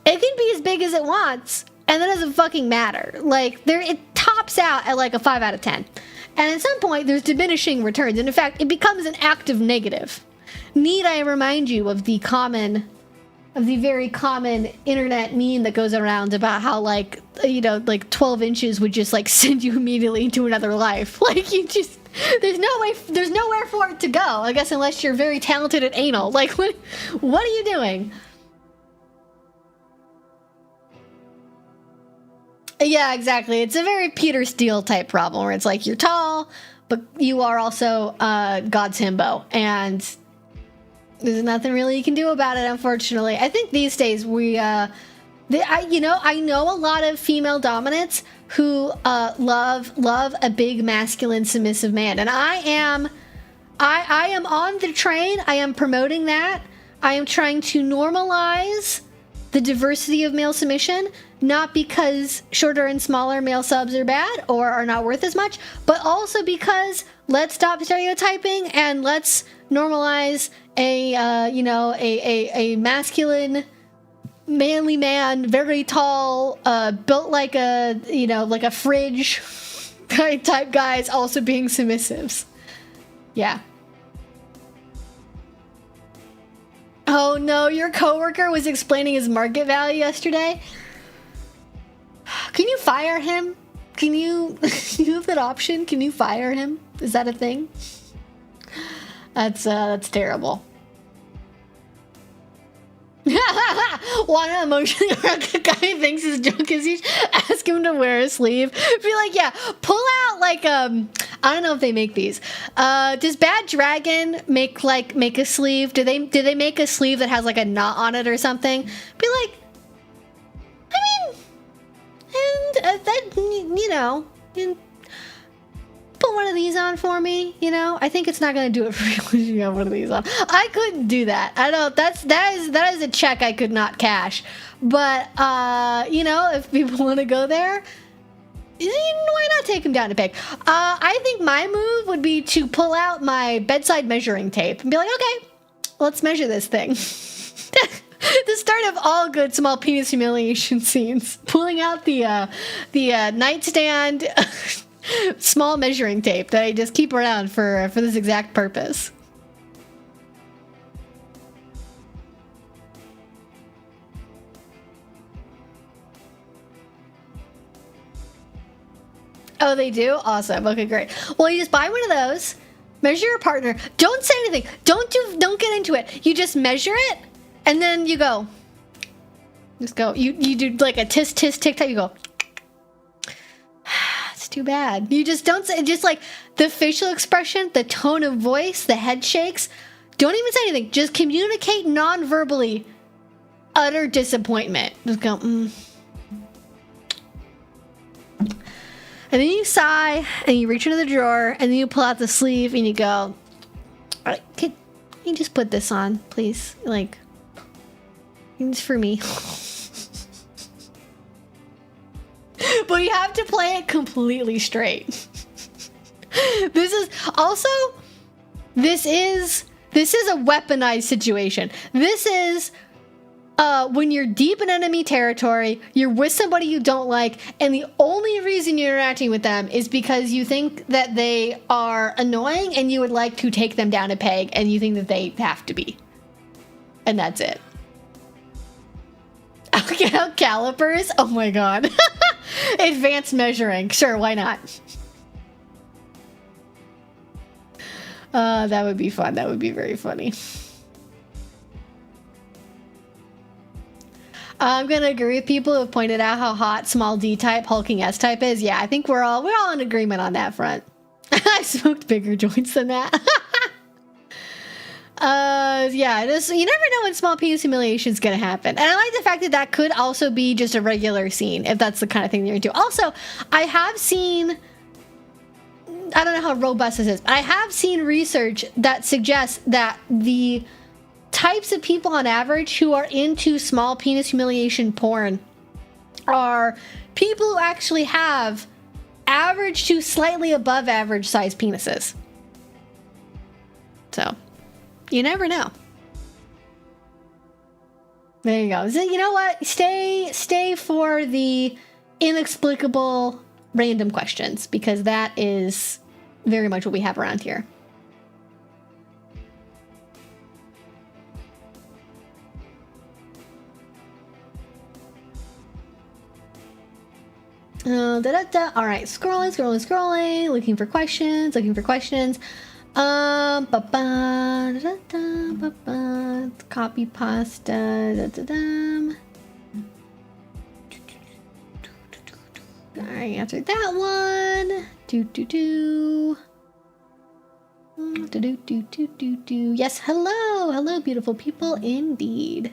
it can be as big as it wants, and that doesn't fucking matter. Like, it tops out at like a 5 out of 10. And at some point, there's diminishing returns. And in fact, it becomes an active negative. Need I remind you of the very common internet meme that goes around about how like 12 inches would just like send you immediately into another life. Like, you just, there's nowhere for it to go, I guess, unless you're very talented at anal. Like, what are you doing? Yeah, exactly. It's a very Peter Steele type problem where it's like, you're tall, but you are also God's himbo, and there's nothing really you can do about it, unfortunately. I think these days I know a lot of female dominants who love a big masculine submissive man, and I am on the train. I am promoting that. I am trying to normalize the diversity of male submission, not because shorter and smaller male subs are bad or are not worth as much, but also because let's stop stereotyping and let's normalize a masculine, manly man, very tall, built like a fridge type guys also being submissives. Yeah. Oh no, your coworker was explaining his market value yesterday. Can you fire him? Can you have that option? Can you fire him? Is that a thing? That's terrible. Wanna emotionally wreck a guy who thinks his joke is huge? Ask him to wear a sleeve. Be like, yeah, pull out like I don't know if they make these. Does Bad Dragon make a sleeve? Do they make a sleeve that has like a knot on it or something? Be like, I mean, and that put one of these on for me, I think it's not going to do it for you when you have one of these on. I couldn't do that. I know that is a check I could not cash. But if people want to go there, why not take them down to peg? I think my move would be to pull out my bedside measuring tape and be like, okay, let's measure this thing. The start of all good small penis humiliation scenes. Pulling out the nightstand small measuring tape that I just keep around for this exact purpose. Oh, they do? Awesome. Okay, great. Well, you just buy one of those, measure your partner. Don't say anything. Don't get into it. You just measure it, and then you go. Just go. You do like a tisk tic-tac. You go. It's too bad. You just don't say, just like the facial expression, the tone of voice, the head shakes. Don't even say anything. Just communicate non-verbally. Utter disappointment. Just go, And then you sigh, and you reach into the drawer, and then you pull out the sleeve, and you go, can you just put this on, please? Like, it's for me. But you have to play it completely straight. This is a weaponized situation. This is when you're deep in enemy territory, you're with somebody you don't like, and the only reason you're interacting with them is because you think that they are annoying and you would like to take them down a peg, and you think that they have to be. And that's it. Okay, calipers? Oh my god. Advanced measuring. Sure, why not? That would be fun. That would be very funny. I'm gonna agree with people who have pointed out how hot small D type, hulking S type is. Yeah, I think we're all in agreement on that front. I smoked bigger joints than that. Yeah, you never know when small penis humiliation is gonna happen, and I like the fact that that could also be just a regular scene if that's the kind of thing you're into. Also, I have seen. I don't know how robust this is, but I have seen research that suggests that the types of people on average who are into small penis humiliation porn are people who actually have average to slightly above average size penises. So, you never know. There you go. So, you know what? Stay for the inexplicable random questions, because that is very much what we have around here. All right, scrolling, looking for questions. Copy pasta. All right, answered that one. Yes, hello, beautiful people, indeed.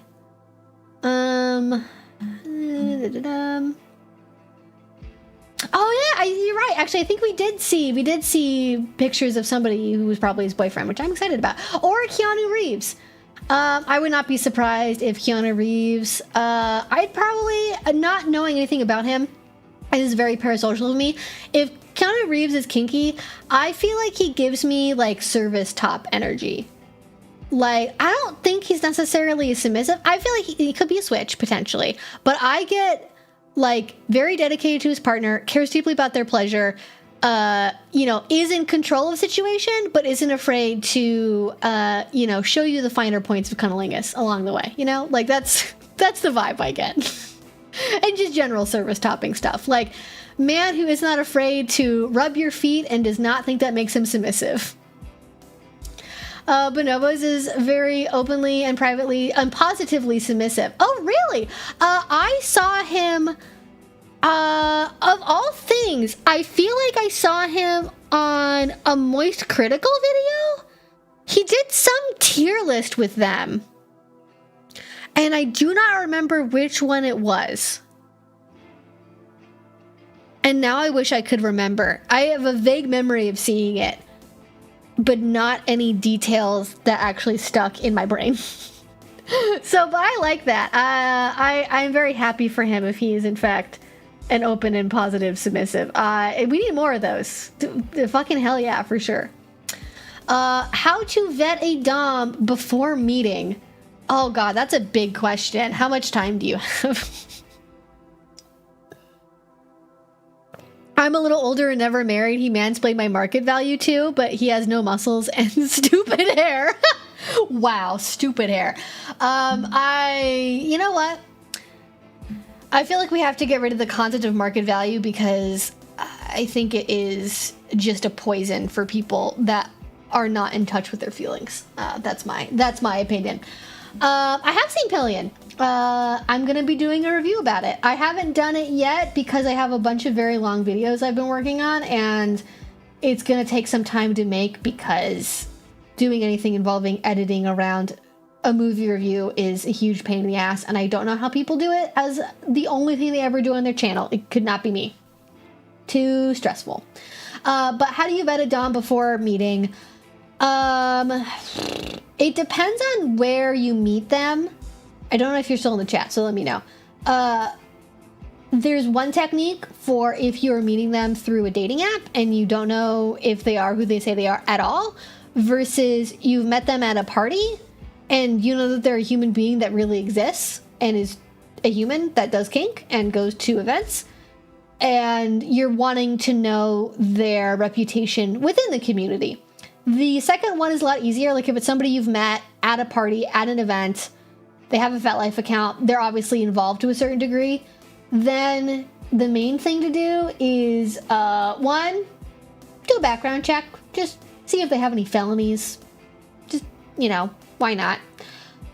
Oh yeah, you're right. Actually, I think we did see pictures of somebody who was probably his boyfriend, which I'm excited about. Or Keanu Reeves. I would not be surprised if Keanu Reeves. I'd probably, not knowing anything about him, it is very parasocial to me. If Keanu Reeves is kinky, I feel like he gives me like service top energy. Like, I don't think he's necessarily submissive. I feel like he could be a switch potentially, but I get like very dedicated to his partner, cares deeply about their pleasure, is in control of the situation, but isn't afraid to, show you the finer points of cunnilingus along the way. Like that's the vibe I get. And just general service topping stuff. Like, man who is not afraid to rub your feet and does not think that makes him submissive. Bonobos is very openly and privately and positively submissive. Oh, really? I saw him, of all things, I feel like I saw him on a Moist Critical video. He did some tier list with them. And I do not remember which one it was. And now I wish I could remember. I have a vague memory of seeing it, but not any details that actually stuck in my brain. But I like that. I'm very happy for him if he is in fact an open and positive submissive. We need more of those. Fucking hell yeah, for sure. How to vet a dom before meeting? Oh god, that's a big question. How much time do you have? I'm a little older and never married. He mansplained my market value too, but he has no muscles and stupid hair. Wow, stupid hair. You know what? I feel like we have to get rid of the concept of market value because I think it is just a poison for people that are not in touch with their feelings. That's my opinion. I have seen Pillion. I'm going to be doing a review about it. I haven't done it yet because I have a bunch of very long videos I've been working on, and it's going to take some time to make because doing anything involving editing around a movie review is a huge pain in the ass, and I don't know how people do it as the only thing they ever do on their channel. It could not be me. Too stressful. But how do you vet a dom before meeting? It depends on where you meet them. I don't know if you're still in the chat, so let me know. There's one technique for if you're meeting them through a dating app and you don't know if they are who they say they are at all, versus you've met them at a party and you know that they're a human being that really exists and is a human that does kink and goes to events, and you're wanting to know their reputation within the community. The second one is a lot easier. Like if it's somebody you've met at a party, at an event, they have a FetLife account, they're obviously involved to a certain degree, then the main thing to do is, one, do a background check. Just see if they have any felonies. Just, why not?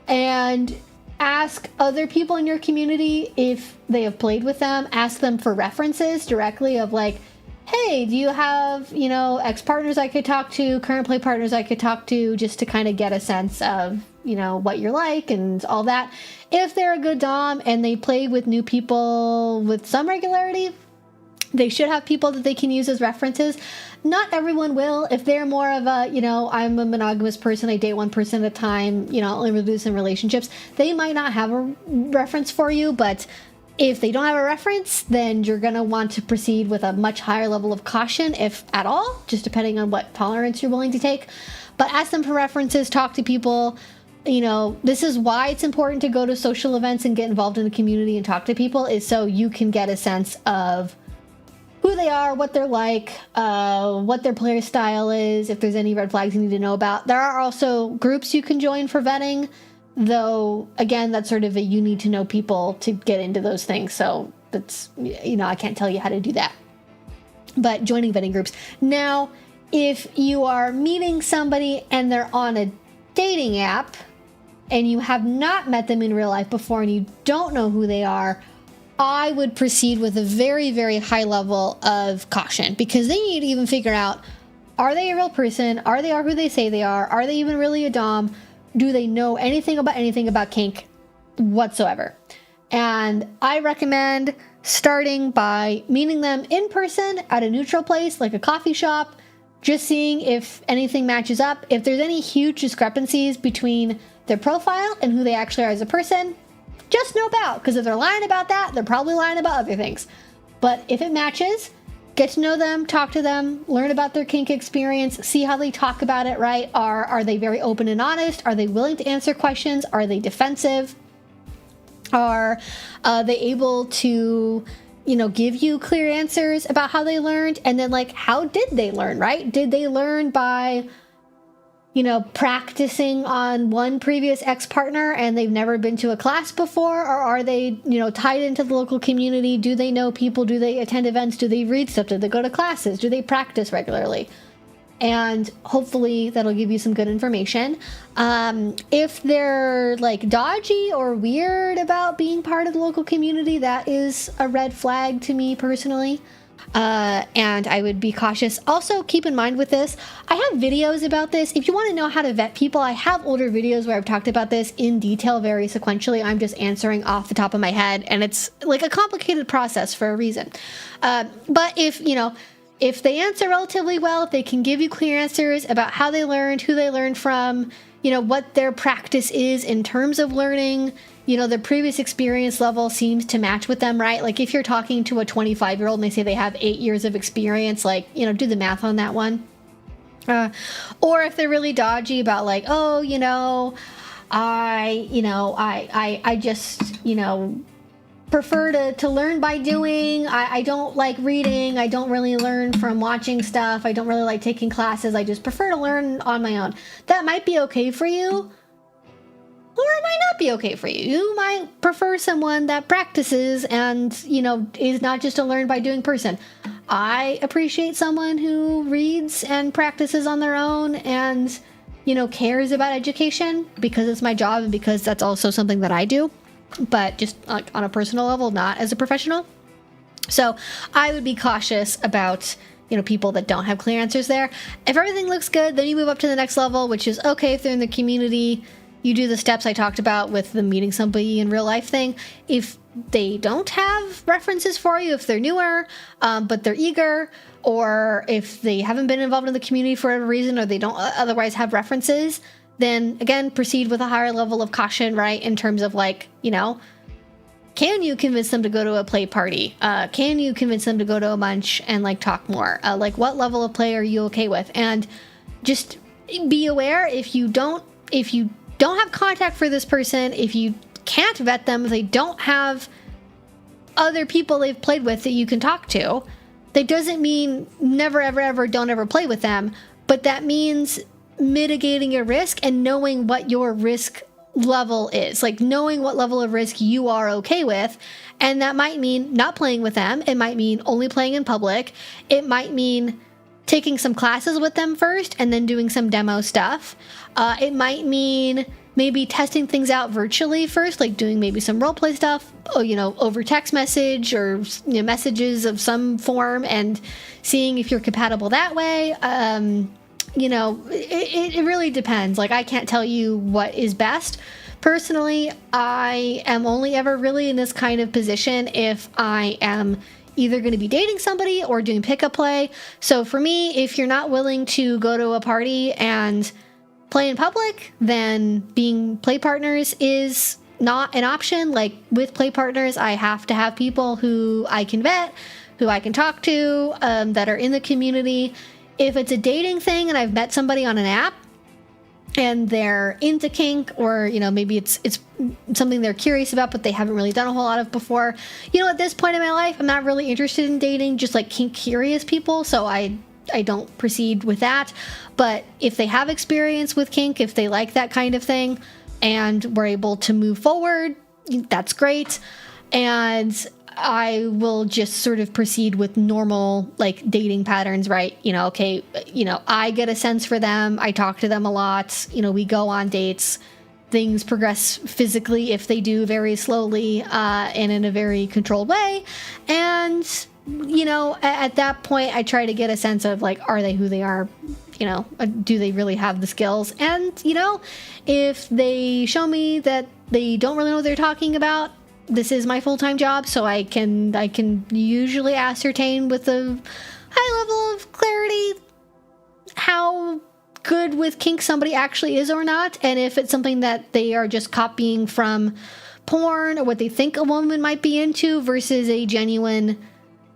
And ask other people in your community if they have played with them. Ask them for references directly of like, hey, do you have, ex-partners I could talk to, current play partners I could talk to, just to kind of get a sense of, what you're like and all that. If they're a good dom and they play with new people with some regularity, they should have people that they can use as references. Not everyone will. If they're more of a, I'm a monogamous person, I date one person at a time, only reduce in relationships, they might not have a reference for you, but if they don't have a reference, then you're going to want to proceed with a much higher level of caution, if at all, just depending on what tolerance you're willing to take. But ask them for references, talk to people. This is why it's important to go to social events and get involved in the community and talk to people, is so you can get a sense of who they are, what they're like, what their player style is, if there's any red flags you need to know about. There are also groups you can join for vetting, though, again, that's sort of you need to know people to get into those things. So that's, I can't tell you how to do that. But joining vetting groups. Now, if you are meeting somebody and they're on a dating app and you have not met them in real life before and you don't know who they are, I would proceed with a very, very high level of caution, because then you need to even figure out, are they a real person? Are they who they say they are? Are they even really a dom? Do they know anything about kink whatsoever? And I recommend starting by meeting them in person at a neutral place like a coffee shop, just seeing if anything matches up. If there's any huge discrepancies between their profile and who they actually are as a person, just know about, because if they're lying about that, they're probably lying about other things. But if it matches, get to know them, talk to them, learn about their kink experience, see how they talk about it, right? Are they very open and honest? Are they willing to answer questions? Are they defensive? Are they able to, give you clear answers about how they learned? And then, how did they learn, right? Did they learn by, practicing on one previous ex-partner and they've never been to a class before? Or are they, tied into the local community? Do they know people? Do they attend events? Do they read stuff? Do they go to classes? Do they practice regularly? And hopefully that'll give you some good information. If they're dodgy or weird about being part of the local community, that is a red flag to me personally. And I would be cautious. Also, keep in mind with this, I have videos about this. If you want to know how to vet people, I have older videos where I've talked about this in detail, very sequentially. I'm just answering off the top of my head, and it's a complicated process for a reason. But if they answer relatively well, if they can give you clear answers about how they learned, who they learned from, what their practice is in terms of learning, their previous experience level seems to match with them, right? If you're talking to a 25-year-old and they say they have 8 years of experience, do the math on that one. Or if they're really dodgy about I just, prefer to learn by doing. I don't like reading. I don't really learn from watching stuff. I don't really like taking classes. I just prefer to learn on my own. That might be okay for you, or it might not be okay for you. You might prefer someone that practices and, is not just a learn by doing person. I appreciate someone who reads and practices on their own and, cares about education because it's my job and because that's also something that I do, but just on a personal level, not as a professional. So I would be cautious about, people that don't have clear answers there. If everything looks good, then you move up to the next level, which is, okay, if they're in the community, you do the steps I talked about with the meeting somebody in real life thing. If they don't have references for you, if they're newer, but they're eager, or if they haven't been involved in the community for whatever reason, or they don't otherwise have references, then again, proceed with a higher level of caution, right? In terms of can you convince them to go to a play party? Can you convince them to go to a munch and talk more? What level of play are you okay with? And just be aware if you don't have contact for this person, if you can't vet them, if they don't have other people they've played with that you can talk to, that doesn't mean never, ever, ever, don't ever play with them. But that means mitigating your risk and knowing what your risk level is, knowing what level of risk you are okay with. And that might mean not playing with them. It might mean only playing in public. It might mean taking some classes with them first and then doing some demo stuff. It might mean maybe testing things out virtually first, doing maybe some roleplay stuff, over text message or messages of some form and seeing if you're compatible that way. It really depends. I can't tell you what is best. Personally, I am only ever really in this kind of position if I am either going to be dating somebody or doing pickup play. So for me, if you're not willing to go to a party and play in public, then being play partners is not an option. With play partners, I have to have people who I can vet, who I can talk to, that are in the community. If it's a dating thing and I've met somebody on an app and they're into kink, or maybe it's something they're curious about but they haven't really done a whole lot of before, at this point in my life, I'm not really interested in dating just kink curious people, so I don't proceed with that. But if they have experience with kink, if they like that kind of thing and we're able to move forward, that's great. And I will just sort of proceed with normal dating patterns, right? I get a sense for them. I talk to them a lot. We go on dates. Things progress physically, if they do, very slowly and in a very controlled way. And, at that point, I try to get a sense of are they who they are? Do they really have the skills? And, if they show me that they don't really know what they're talking about, this is my full-time job, so I can usually ascertain with a high level of clarity how good with kink somebody actually is or not, and if it's something that they are just copying from porn or what they think a woman might be into versus a genuine,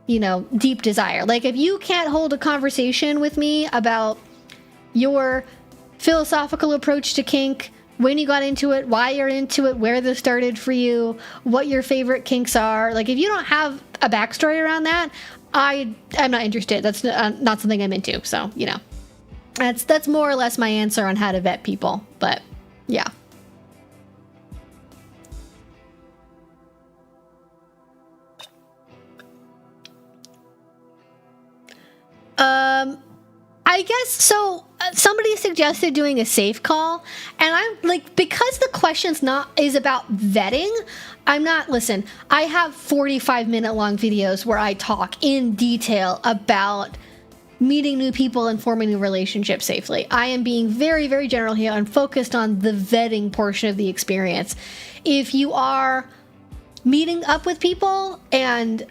deep desire. If you can't hold a conversation with me about your philosophical approach to kink, when you got into it, why you're into it, where this started for you, what your favorite kinks are. If you don't have a backstory around that, I'm not interested. That's not something I'm into. So, that's more or less my answer on how to vet people. But, yeah. I guess so. Somebody suggested doing a safe call, and I'm because the question's is about vetting. Listen, I have 45-minute long videos where I talk in detail about meeting new people and forming a relationship safely. I am being very, very general here. I'm focused on the vetting portion of the experience. If you are meeting up with people and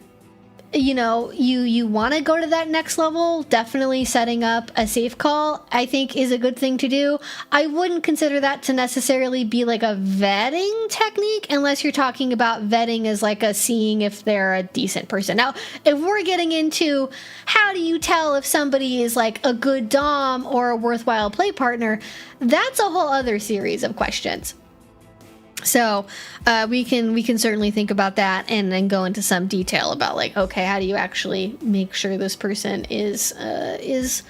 you want to go to that next level, definitely setting up a safe call, I think, is a good thing to do. I wouldn't consider that to necessarily be a vetting technique unless you're talking about vetting as a seeing if they're a decent person. Now, if we're getting into how do you tell if somebody is a good dom or a worthwhile play partner, that's a whole other series of questions. So we can certainly think about that and then go into some detail about okay, how do you actually make sure this person is an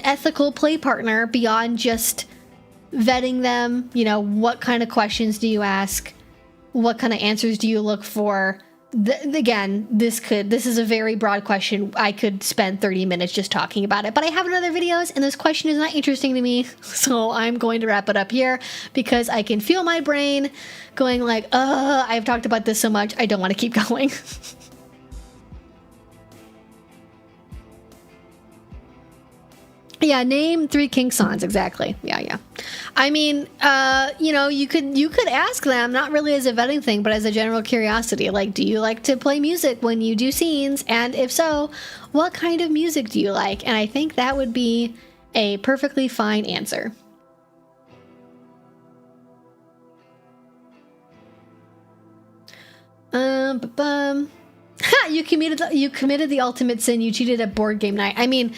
ethical play partner beyond just vetting them? What kind of questions do you ask? What kind of answers do you look for? again, this is a very broad question. I could spend 30 minutes just talking about it, but I have other videos and this question is not interesting to me. So I'm going to wrap it up here because I can feel my brain going like, I've talked about this so much. I don't want to keep going. Yeah, name 3 kink songs, exactly. Yeah. I mean, you could ask them, not really as a vetting thing, but as a general curiosity. Like, do you like to play music when you do scenes? And if so, what kind of music do you like? And I think that would be a perfectly fine answer. You committed the ultimate sin. You cheated at board game night. I mean,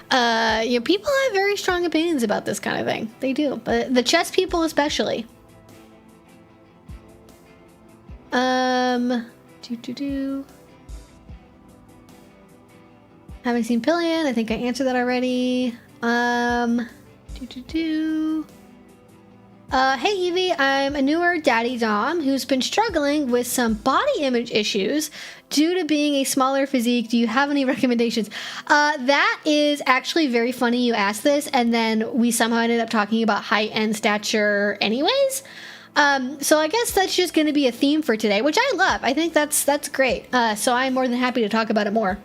people have very strong opinions about this kind of thing. They do, but the chess people especially. Haven't seen Pillion. I think I answered that already. Hey Evie, I'm a newer daddy dom who's been struggling with some body image issues due to being a smaller physique. Do you have any recommendations? That is actually very funny you asked this, and then we somehow ended up talking about height and stature anyways. So I guess that's just going to be a theme for today, which I love. I think that's great. So I'm more than happy to talk about it more.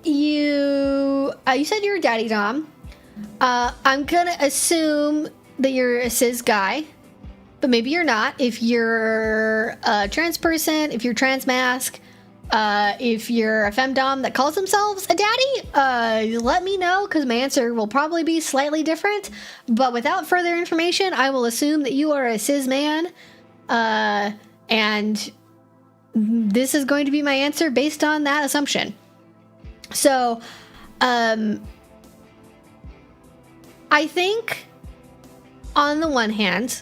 You said you're a daddy dom. I'm gonna assume that you're a cis guy, but maybe you're not. If you're a trans person, if you're trans mask, if you're a femdom that calls themselves a daddy, let me know, because my answer will probably be slightly different. But without further information, I will assume that you are a cis man, and this is going to be my answer based on that assumption. So, I think, on the one hand,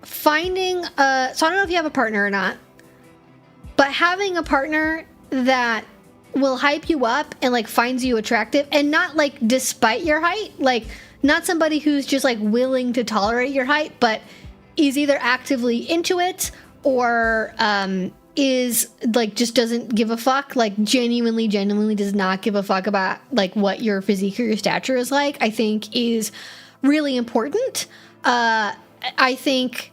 finding so I don't know if you have a partner or not, but having a partner that will hype you up and like finds you attractive, and not like despite your height, like not somebody who's just like willing to tolerate your height, but is either actively into it or is like just doesn't give a fuck, like genuinely does not give a fuck about like what your physique or your stature is like, I think is really important. I think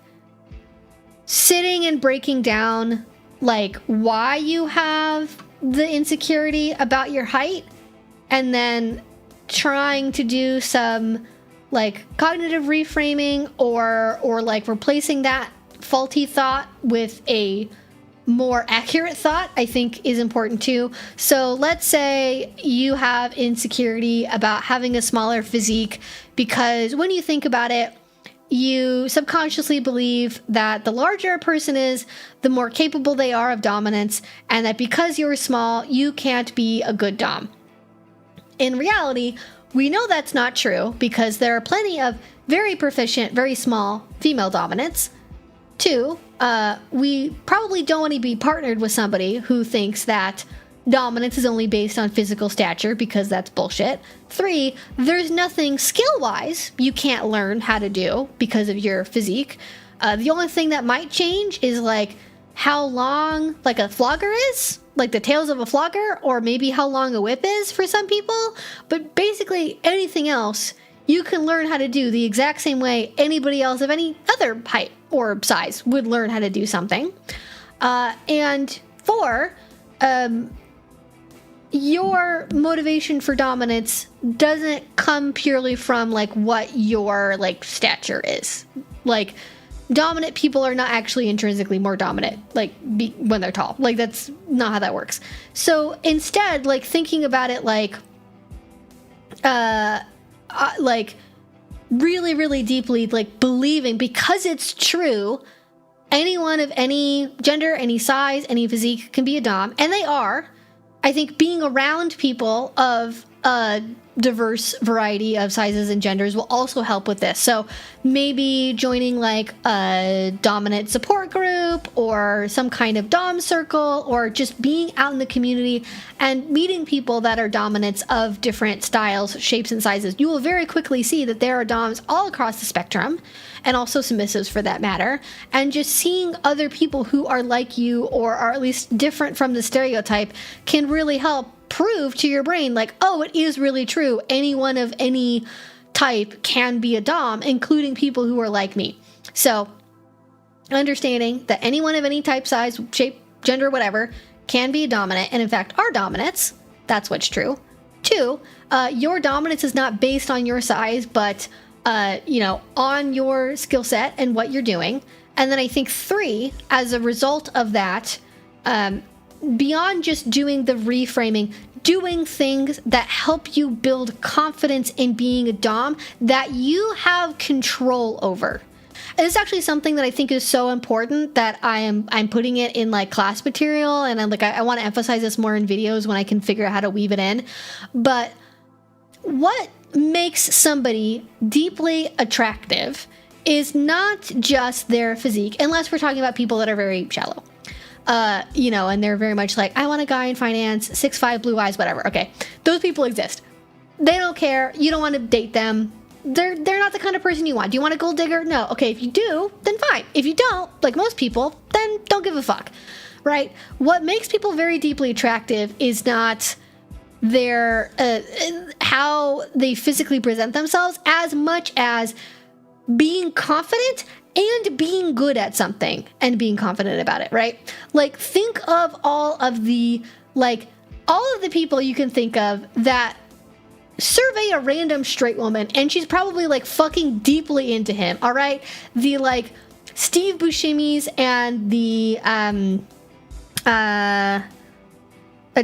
sitting and breaking down like why you have the insecurity about your height, and then trying to do some like cognitive reframing or like replacing that faulty thought with a more accurate thought, I think is important too. So let's say you have insecurity about having a smaller physique because when you think about it, you subconsciously believe that the larger a person is, the more capable they are of dominance, and that because you're small, you can't be a good dom. In reality, we know that's not true because there are plenty of very proficient, very small female dominants. 2, we probably don't want to be partnered with somebody who thinks that dominance is only based on physical stature, because that's bullshit. 3, there's nothing skill-wise you can't learn how to do because of your physique. The only thing that might change is like how long like a flogger is, like the tails of a flogger, or maybe how long a whip is for some people. But basically anything else you can learn how to do the exact same way anybody else of any other height or size would learn how to do something. And 4, your motivation for dominance doesn't come purely from like what your like stature is. Like dominant people are not actually intrinsically more dominant like when they're tall. Like that's not how that works. So instead, like thinking about it like really deeply, like believing, because it's true, anyone of any gender, any size, any physique can be a dom, and they are. I think being around people of diverse variety of sizes and genders will also help with this. So maybe joining like a dominant support group or some kind of dom circle, or just being out in the community and meeting people that are dominants of different styles, shapes, and sizes. You will very quickly see that there are doms all across the spectrum, and also submissives for that matter. And just seeing other people who are like you or are at least different from the stereotype can really help prove to your brain, like, oh, it is really true. Anyone of any type can be a dom, including people who are like me. So understanding that anyone of any type, size, shape, gender, whatever, can be a dominant, and in fact are dominants. That's what's true. 2, your dominance is not based on your size, but on your skill set and what you're doing. And then I think 3, as a result of that, beyond just doing the reframing, doing things that help you build confidence in being a dom that you have control over. And it's actually something that I think is so important that I'm putting it in like class material, and I want to emphasize this more in videos when I can figure out how to weave it in. But what makes somebody deeply attractive is not just their physique, unless we're talking about people that are very shallow. And they're very much like, I want a guy in finance, 6'5", blue eyes, whatever. Okay, those people exist. They don't care. You don't want to date them. They're not the kind of person you want. Do you want a gold digger? No. Okay, if you do, then fine. If you don't, like most people, then don't give a fuck, right? What makes people very deeply attractive is not their how they physically present themselves, as much as being confident and being good at something and being confident about it, right? Like, think of all of the people you can think of that survey a random straight woman and she's probably like fucking deeply into him, all right? The like Steve Buscemi's and the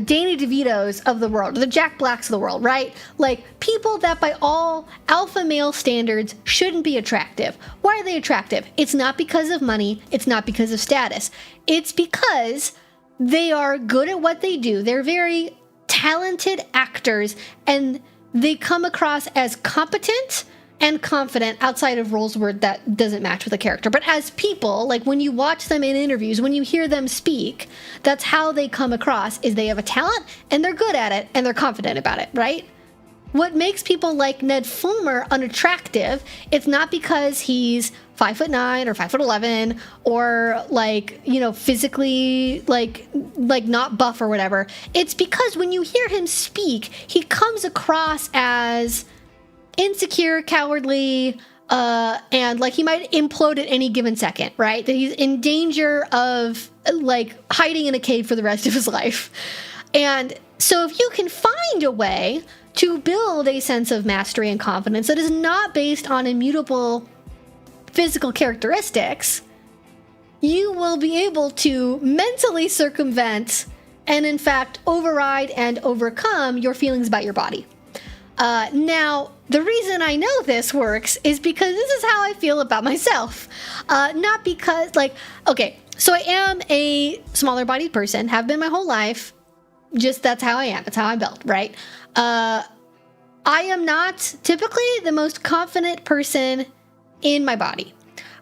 Danny DeVito's of the world, the Jack Blacks of the world, right? Like, people that by all alpha male standards shouldn't be attractive. Why are they attractive? It's not because of money. It's not because of status. It's because they are good at what they do. They're very talented actors, and they come across as competent and confident outside of roles where that doesn't match with a character. But as people, like when you watch them in interviews, when you hear them speak, that's how they come across, is they have a talent and they're good at it and they're confident about it, right? What makes people like Ned Fulmer unattractive, it's not because he's 5'9" or 5'11" or physically not buff or whatever. It's because when you hear him speak, he comes across as insecure, cowardly, and like he might implode at any given second, right? That he's in danger of like hiding in a cave for the rest of his life. And so if you can find a way to build a sense of mastery and confidence that is not based on immutable physical characteristics, you will be able to mentally circumvent and in fact override and overcome your feelings about your body. Now, the reason I know this works is because this is how I feel about myself. Not because, so I am a smaller bodied person, have been my whole life. Just that's how I am. That's how I'm built, right? I am not typically the most confident person in my body.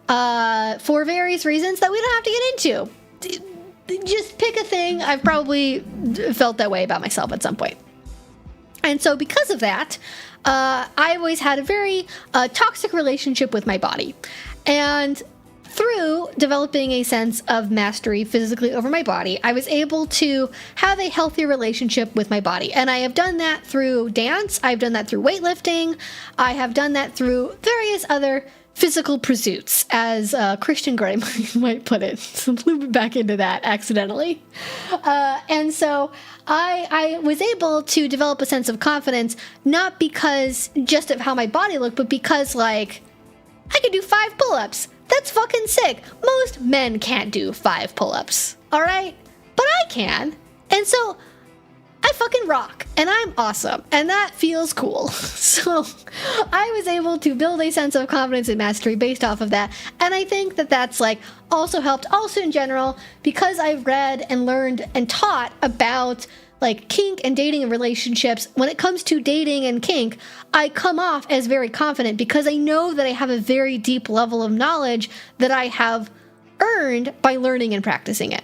For various reasons that we don't have to get into. Just pick a thing. I've probably felt that way about myself at some point. And so because of that, I always had a very toxic relationship with my body. And through developing a sense of mastery physically over my body, I was able to have a healthy relationship with my body. And I have done that through dance. I've done that through weightlifting. I have done that through various other physical pursuits, as Christian Grey might put it. So looping back into that accidentally. And so I was able to develop a sense of confidence, not because just of how my body looked, but because, like, I could do 5 pull-ups. That's fucking sick. Most men can't do 5 pull-ups, all right? But I can. And so I fucking rock, and I'm awesome, and that feels cool. So I was able to build a sense of confidence and mastery based off of that, and I think that that's like also helped also in general because I've read and learned and taught about like kink and dating and relationships, when it comes to dating and kink, I come off as very confident because I know that I have a very deep level of knowledge that I have earned by learning and practicing it.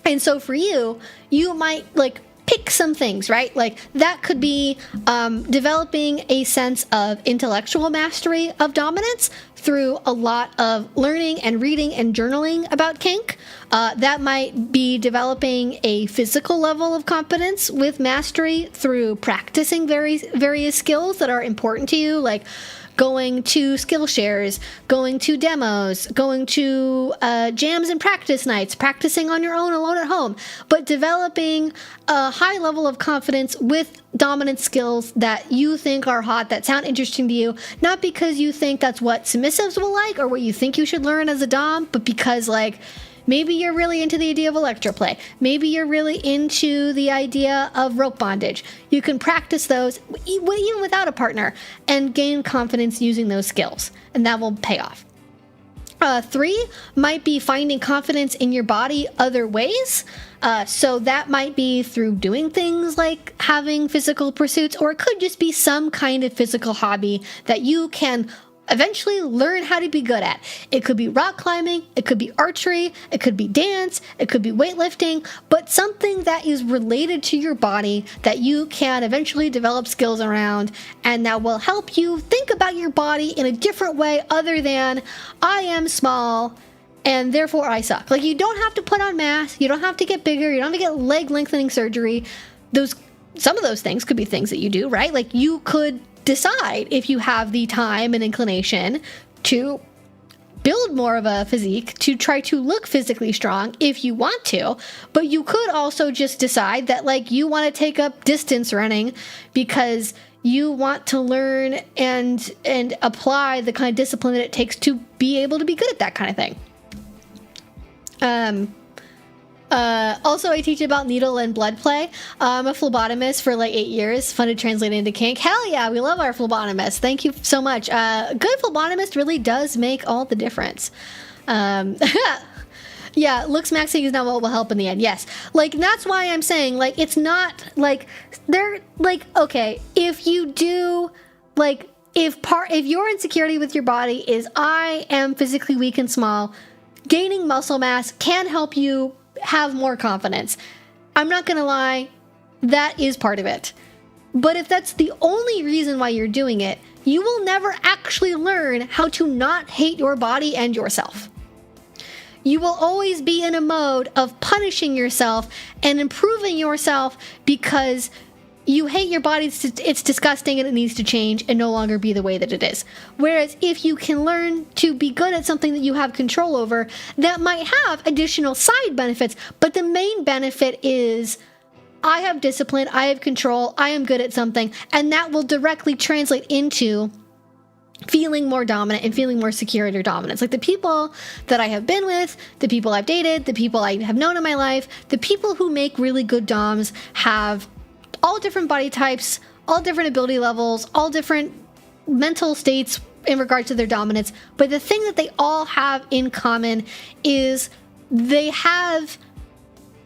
And so for you, you might like pick some things, right? Like that could be developing a sense of intellectual mastery of dominance through a lot of learning and reading and journaling about kink. That might be developing a physical level of competence with mastery through practicing various skills that are important to you, like going to skill shares, going to demos, going to jams and practice nights, practicing on your own alone at home, but developing a high level of confidence with dominant skills that you think are hot, that sound interesting to you, not because you think that's what submissives will like or what you think you should learn as a dom, but because like maybe you're really into the idea of electroplay. Maybe you're really into the idea of rope bondage. You can practice those even without a partner and gain confidence using those skills, and that will pay off. 3 might be finding confidence in your body other ways. So that might be through doing things like having physical pursuits, or it could just be some kind of physical hobby that you can eventually learn how to be good at. It could be rock climbing, it could be archery, it could be dance, it could be weightlifting, but something that is related to your body that you can eventually develop skills around and that will help you think about your body in a different way other than I am small and therefore I suck. Like you don't have to put on mass, you don't have to get bigger, you don't have to get leg lengthening surgery. Some of those things could be things that you do, right? Like you could decide if you have the time and inclination to build more of a physique, to try to look physically strong if you want to, but you could also just decide that like you want to take up distance running because you want to learn and apply the kind of discipline that it takes to be able to be good at that kind of thing. Also, I teach about needle and blood play. I'm a phlebotomist for like 8 years. Fun to translate into kink. Hell yeah, we love our phlebotomists. Thank you so much. Good phlebotomist really does make all the difference. Yeah, looks maxing is not what will help in the end. Yes. Like, that's why I'm saying, like, it's not, like, they're, like, okay, if you do, like, if your insecurity with your body is I am physically weak and small, gaining muscle mass can help you have more confidence. I'm not gonna lie, that is part of it. But if that's the only reason why you're doing it, you will never actually learn how to not hate your body and yourself. You will always be in a mode of punishing yourself and improving yourself because you hate your body, it's disgusting and it needs to change and no longer be the way that it is. Whereas if you can learn to be good at something that you have control over, that might have additional side benefits, but the main benefit is I have discipline, I have control, I am good at something, and that will directly translate into feeling more dominant and feeling more secure in your dominance. Like the people that I have been with, the people I've dated, the people I have known in my life, the people who make really good doms have all different body types, all different ability levels, all different mental states in regards to their dominance. But the thing that they all have in common is they have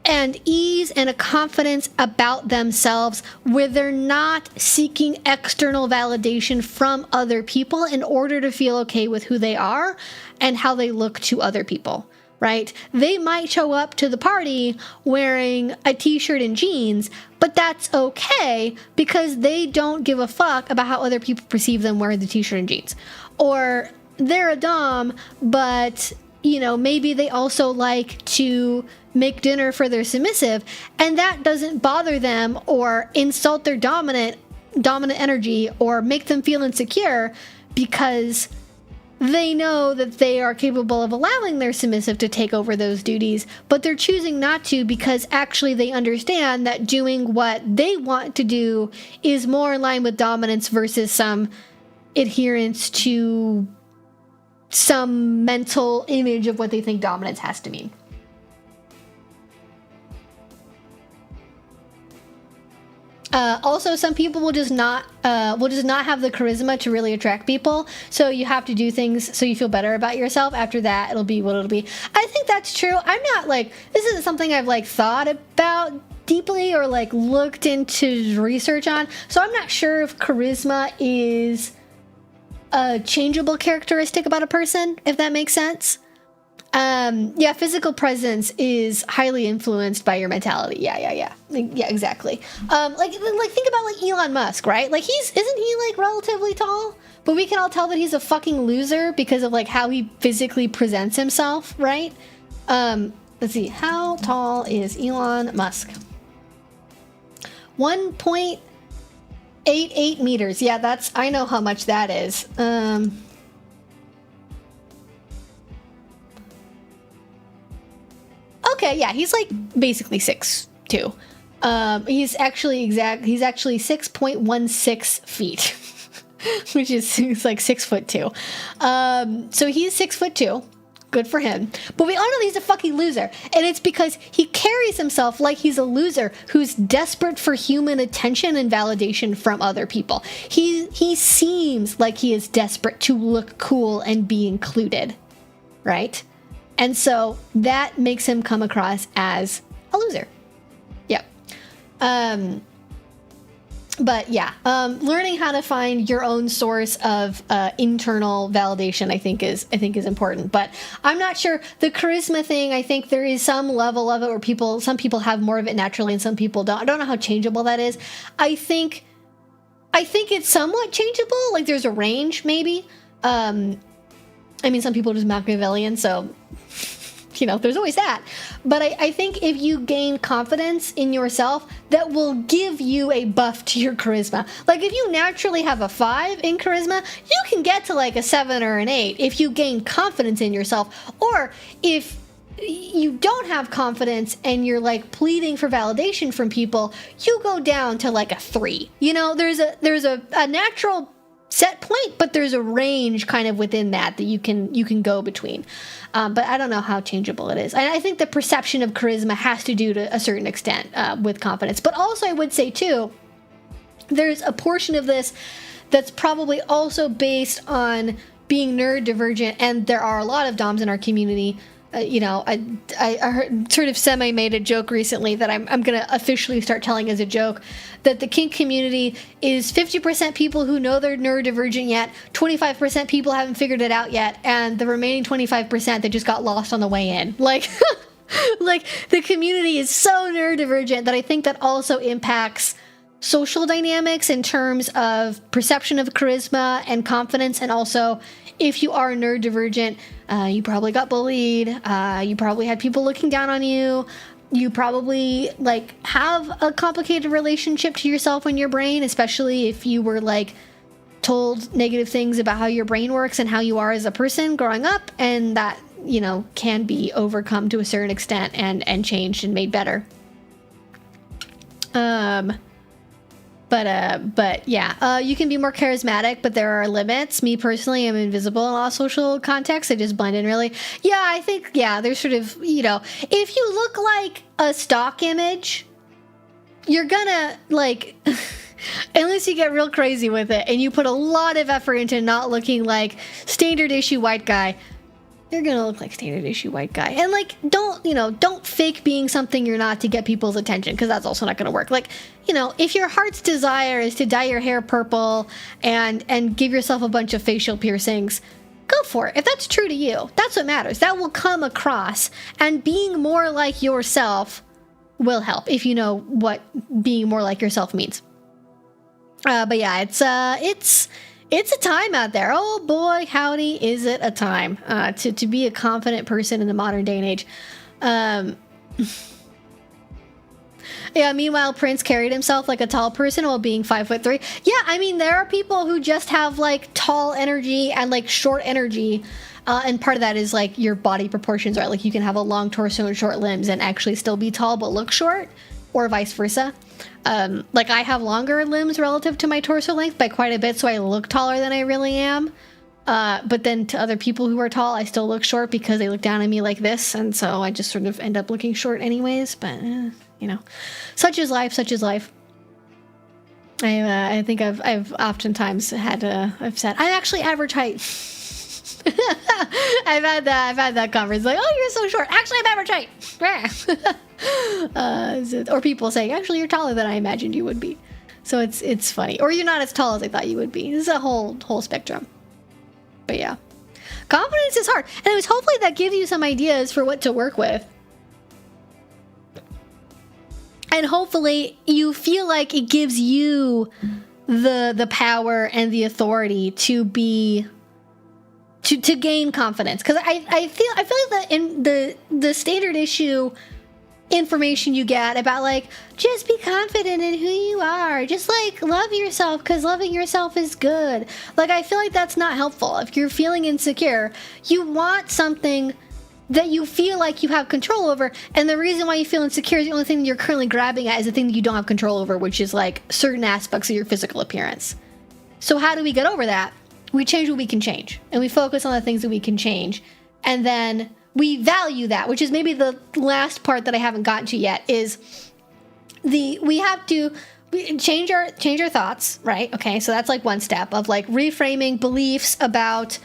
an ease and a confidence about themselves where they're not seeking external validation from other people in order to feel okay with who they are and how they look to other people. Right? They might show up to the party wearing a t-shirt and jeans, but that's okay because they don't give a fuck about how other people perceive them wearing the t-shirt and jeans. Or they're a dom, but, you know, maybe they also like to make dinner for their submissive, and that doesn't bother them or insult their dominant energy or make them feel insecure because they know that they are capable of allowing their submissive to take over those duties, but they're choosing not to because actually they understand that doing what they want to do is more in line with dominance versus some adherence to some mental image of what they think dominance has to mean. Also, some people will just not have the charisma to really attract people. So you have to do things so you feel better about yourself. After that, it'll be what it'll be. I think that's true. I'm not like, this isn't something I've like thought about deeply or like looked into research on, so I'm not sure if charisma is a changeable characteristic about a person, if that makes sense. Yeah, physical presence is highly influenced by your mentality. Yeah, exactly. Like think about like Elon Musk, right? Like isn't he like relatively tall? But we can all tell that he's a fucking loser because of like how he physically presents himself, right? Let's see, how tall is Elon Musk? 1.88 meters. Yeah, I know how much that is. Okay, yeah, he's like basically 6'2". He's actually 6.16 feet, which is he's like 6'2". So he's 6'2". Good for him. But we all know he's a fucking loser. And it's because he carries himself like he's a loser who's desperate for human attention and validation from other people. He seems like he is desperate to look cool and be included, right? And so that makes him come across as a loser. Yep. But yeah, learning how to find your own source of internal validation, I think is important. But I'm not sure the charisma thing. I think there is some level of it where some people have more of it naturally, and some people don't. I don't know how changeable that is. I think it's somewhat changeable. Like there's a range, maybe. I mean, some people are just Machiavellian, so. There's always that. But I think if you gain confidence in yourself, that will give you a buff to your charisma. Like if you naturally have a 5 in charisma, you can get to like a 7 or an 8 if you gain confidence in yourself. Or if you don't have confidence and you're like pleading for validation from people, you go down to like a 3. There's a natural set point, but there's a range kind of within that you can go between. But I don't know how changeable it is. And I think the perception of charisma has to do to a certain extent with confidence. But also I would say too, there's a portion of this that's probably also based on being neurodivergent, and there are a lot of DOMs in our community. I heard, sort of semi-made a joke recently that I'm going to officially start telling as a joke, that the kink community is 50% people who know they're neurodivergent yet, 25% people haven't figured it out yet, and the remaining 25% that just got lost on the way in. Like, like the community is so neurodivergent that I think that also impacts social dynamics in terms of perception of charisma and confidence, and also if you are neurodivergent, you probably got bullied, you probably had people looking down on you, you probably like have a complicated relationship to yourself and your brain, especially if you were like told negative things about how your brain works and how you are as a person growing up, and that can be overcome to a certain extent and changed and made better. But yeah, you can be more charismatic, but there are limits. Me personally, I'm invisible in all social contexts. I just blend in really. Yeah, I think, there's sort of, if you look like a stock image, you're gonna, like, unless you get real crazy with it and you put a lot of effort into not looking like standard issue white guy, you're gonna look like standard issue white guy. And like, don't fake being something you're not to get people's attention, because that's also not gonna work. Like, if your heart's desire is to dye your hair purple and give yourself a bunch of facial piercings, go for it. If that's true to you, that's what matters. That will come across, and being more like yourself will help if you know what being more like yourself means. But yeah, it's a time out there. Oh boy, howdy, is it a time to be a confident person in the modern day and age. Yeah, meanwhile, Prince carried himself like a tall person while being 5'3". Yeah, I mean, there are people who just have like tall energy and like short energy. And part of that is like your body proportions, right? Like you can have a long torso and short limbs and actually still be tall but look short, or vice versa. Like I have longer limbs relative to my torso length by quite a bit, so I look taller than I really am. But then to other people who are tall, I still look short because they look down at me like this, and so I just sort of end up looking short anyways. But such is life. Such is life. I think I've oftentimes had I've said I'm actually average height. I've had that conference. Like, oh, you're so short. Actually, I'm average height. Or people saying, actually, you're taller than I imagined you would be. So it's funny. Or you're not as tall as I thought you would be. This is a whole spectrum. But yeah, confidence is hard. And it was hopefully that gives you some ideas for what to work with. And hopefully you feel like it gives you the power and the authority to gain confidence. Because I feel like that in the standard issue information you get about like, just be confident in who you are, just like love yourself because loving yourself is good. Like, I feel like that's not helpful. If you're feeling insecure, you want something that you feel like you have control over, and the reason why you feel insecure is the only thing that you're currently grabbing at is the thing that you don't have control over, which is like certain aspects of your physical appearance. So how do we get over that? We change what we can change, and we focus on the things that we can change, and then we value that, which is maybe the last part that I haven't gotten to yet, is we have to change our thoughts, right? Okay, so that's like one step of like reframing beliefs about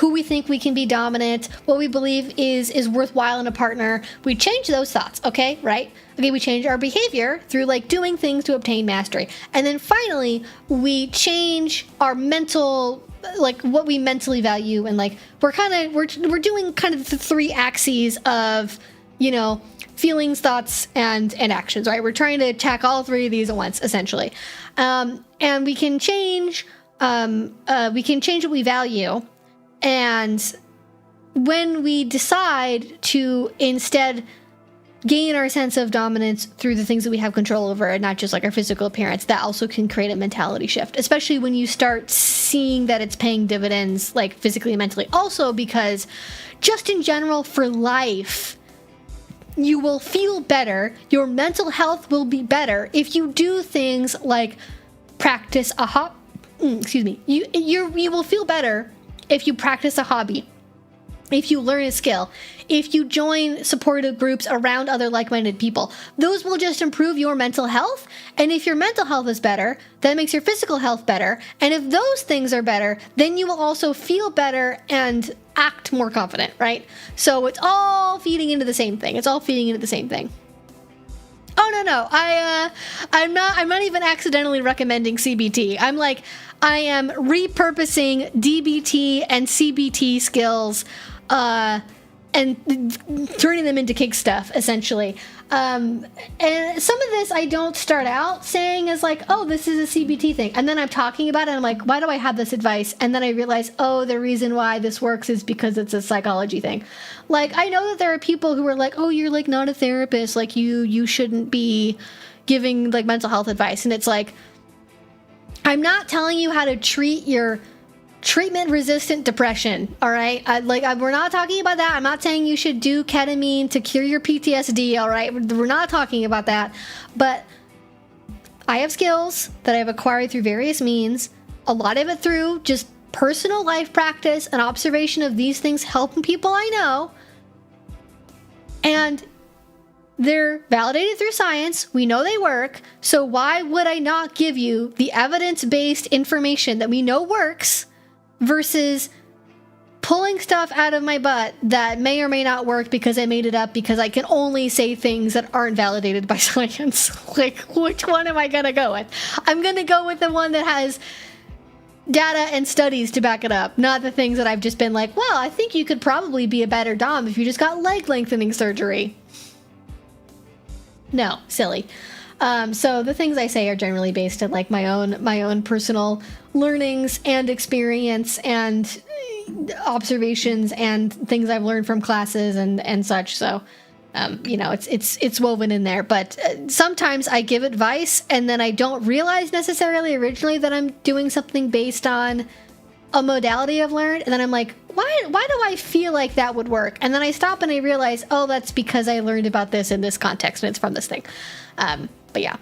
who we think we can be dominant, what we believe is worthwhile in a partner. We change those thoughts, okay, right? Okay, we change our behavior through like doing things to obtain mastery. And then finally, we change our mental, like what we mentally value, and like we're doing kind of the three axes of, you know, feelings, thoughts, and actions, right? We're trying to attack all three of these at once, essentially. And we can change what we value. And when we decide to instead gain our sense of dominance through the things that we have control over, and not just like our physical appearance, that also can create a mentality shift, especially when you start seeing that it's paying dividends, like physically and mentally. Also, because just in general for life, you will feel better. Your mental health will be better if you do things like practice you will feel better if you practice a hobby, if you learn a skill, if you join supportive groups around other like-minded people. Those will just improve your mental health. And if your mental health is better, that makes your physical health better. And if those things are better, then you will also feel better and act more confident, right? So it's all feeding into the same thing. Oh, no. I'm not even accidentally recommending CBT. I am repurposing DBT and CBT skills and turning them into Kink stuff, essentially. And some of this I don't start out saying as like, oh, this is a CBT thing. And then I'm talking about it and I'm like, why do I have this advice? And then I realize, oh, the reason why this works is because it's a psychology thing. Like, I know that there are people who are like, oh, you're like not a therapist. Like you shouldn't be giving like mental health advice. And it's like, I'm not telling you how to treat your treatment-resistant depression, all right? We're not talking about that. I'm not saying you should do ketamine to cure your PTSD, all right? We're not talking about that. But I have skills that I've acquired through various means, a lot of it through just personal life practice and observation of these things helping people I know. And they're validated through science. We know they work. So why would I not give you the evidence-based information that we know works versus pulling stuff out of my butt that may or may not work because I made it up because I can only say things that aren't validated by science? Like, which one am I going to go with? I'm going to go with the one that has data and studies to back it up, not the things that I've just been like, well, I think you could probably be a better dom if you just got leg lengthening surgery. No, silly. So the things I say are generally based on like my own personal learnings and experience and observations and things I've learned from classes and such. So, it's woven in there. But sometimes I give advice and then I don't realize necessarily originally that I'm doing something based on a modality I've learned, and then I'm like, why do I feel like that would work? And then I stop and I realize, oh, that's because I learned about this in this context and it's from this thing. But yeah.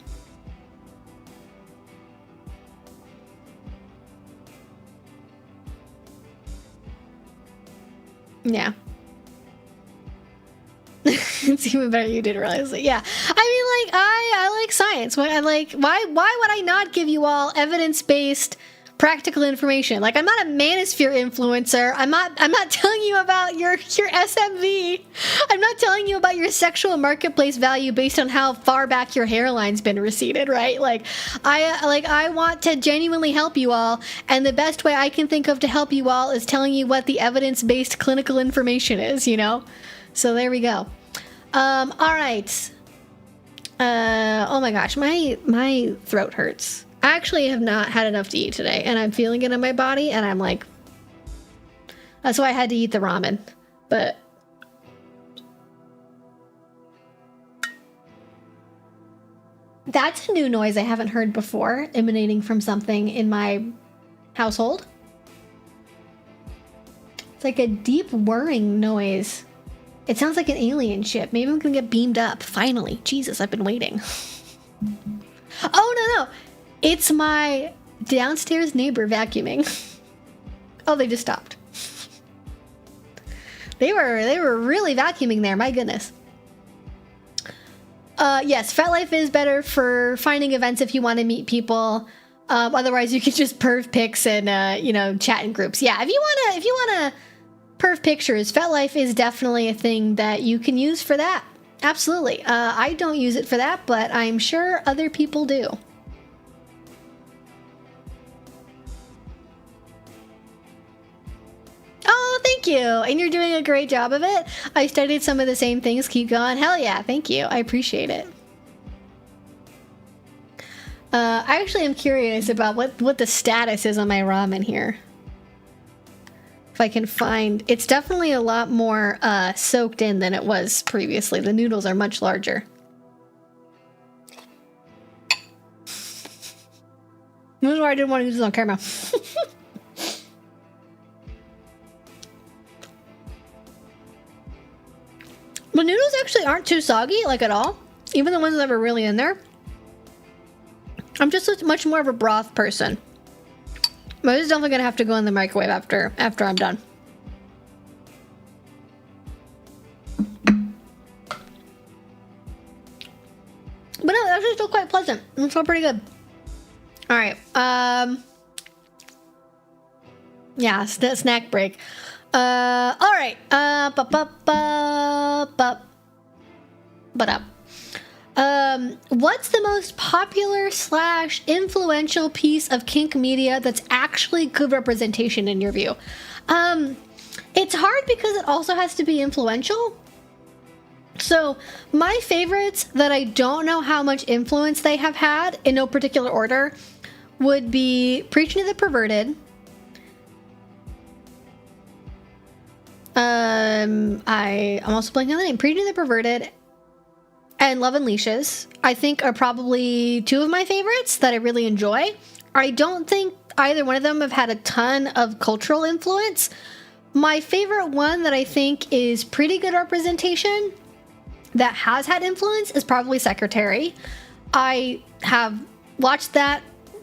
Yeah. It's even better you did realize it. Yeah. I mean, like, I like science. Why would I not give you all evidence-based practical information. Like, I'm not a manosphere influencer. I'm not telling you about your SMV. I'm not telling you about your sexual marketplace value based on how far back your hairline's been receded, right? Like, I want to genuinely help you all, and the best way I can think of to help you all is telling you what the evidence-based clinical information is, you know? So there we go. All right. Oh my gosh, my throat hurts. I actually have not had enough to eat today, and I'm feeling it in my body, and I'm like, that's why I had to eat the ramen. But that's a new noise I haven't heard before, emanating from something in my household. It's like a deep whirring noise. It sounds like an alien ship. Maybe I'm gonna get beamed up, finally. Jesus, I've been waiting. Oh, no. It's my downstairs neighbor vacuuming. Oh, they just stopped. They were really vacuuming there, my goodness. Yes, FetLife is better for finding events if you want to meet people. Otherwise, you can just perv pics and, you know, chat in groups. Yeah, if you wanna perv pictures, FetLife is definitely a thing that you can use for that. Absolutely. I don't use it for that, but I'm sure other people do. Oh, thank you. And you're doing a great job of it. I studied some of the same things. Keep going. Hell yeah. Thank you. I appreciate it. I actually am curious about what the status is on my ramen here. If I can find... It's definitely a lot more soaked in than it was previously. The noodles are much larger. This is why I didn't want to use this on camera. The noodles actually aren't too soggy, like, at all. Even the ones that were really in there. I'm just much more of a broth person. But it's definitely gonna have to go in the microwave after I'm done. But no, it's actually still quite pleasant. It's still pretty good. All right. Yeah, snack break. All right. What's the most popular / influential piece of kink media that's actually good representation in your view? It's hard because it also has to be influential. So my favorites that I don't know how much influence they have had in no particular order would be Preaching to the Perverted. I'm also blanking on the name. Preaching to the Perverted and Love Unleashes, I think, are probably two of my favorites that I really enjoy. I don't think either one of them have had a ton of cultural influence. My favorite one that I think is pretty good representation that has had influence is probably Secretary. I have watched that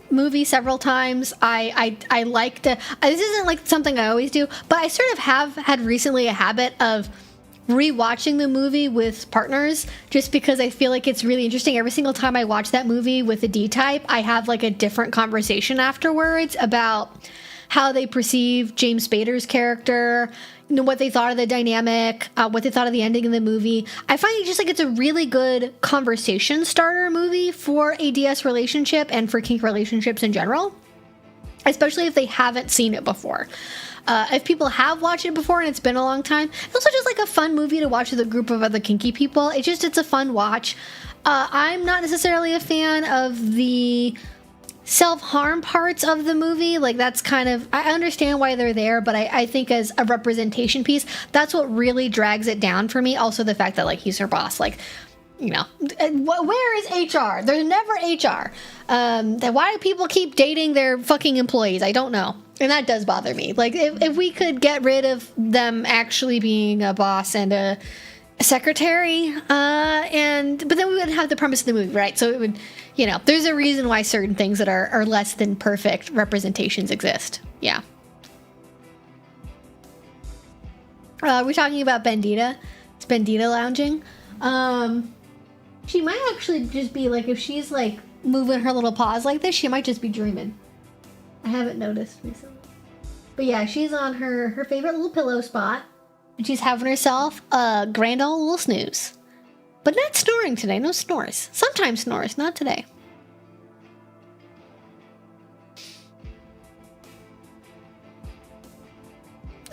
movie several times. I like to... This isn't like something I always do, but I sort of have had recently a habit of rewatching the movie with partners just because I feel like it's really interesting. Every single time I watch that movie with a D-type, I have like a different conversation afterwards about how they perceive James Spader's character, you know, what they thought of the dynamic, what they thought of the ending of the movie. I find it just like it's a really good conversation starter movie for a DS relationship and for kink relationships in general, especially if they haven't seen it before. If people have watched it before and it's been a long time, it's also just like a fun movie to watch with a group of other kinky people. It's a fun watch. I'm not necessarily a fan of the self-harm parts of the movie. Like, that's kind of, I understand why they're there, but I think as a representation piece, that's what really drags it down for me. Also the fact that, like, he's her boss. Like, you know, where is HR? There's never HR. Why do people keep dating their fucking employees? I don't know. And that does bother me. Like, if we could get rid of them actually being a boss and a secretary, but then we wouldn't have the premise of the movie, right? So it would, you know, there's a reason why certain things that are less than perfect representations exist. Yeah. We're talking about Bandita. It's Bandita lounging. She might actually just be like, if she's like moving her little paws like this, she might just be dreaming. I haven't noticed recently. But yeah, she's on her favorite little pillow spot. And she's having herself a grand old little snooze. But not snoring today. No snores. Sometimes snores, not today.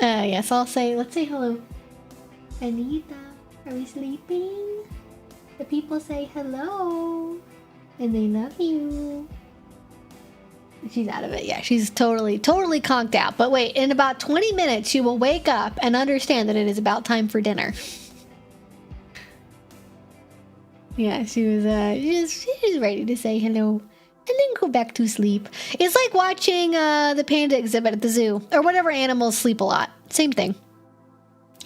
Yes, I'll say, let's say hello. Anita, are we sleeping? The people say hello. And they love you. She's out of it. Yeah, she's totally conked out. But wait, in about 20 minutes, she will wake up and understand that it is about time for dinner. Yeah, she was she's ready to say hello and then go back to sleep. It's like watching the panda exhibit at the zoo or whatever animals sleep a lot. Same thing.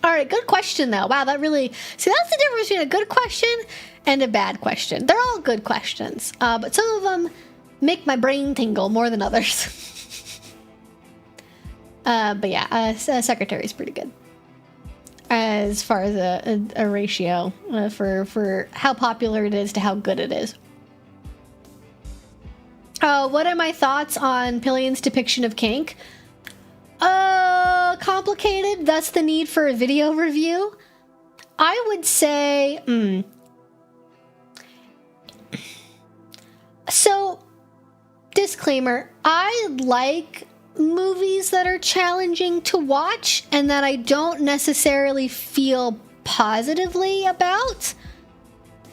All right, good question though. Wow, that really... See, that's the difference between a good question and a bad question. They're all good questions, but some of them make my brain tingle more than others. But yeah, secretary is pretty good as far as a ratio for how popular it is to how good it is. What are my thoughts on Pillion's depiction of kink? Complicated. Thus the need for a video review. I would say, So, disclaimer, I like movies that are challenging to watch and that I don't necessarily feel positively about.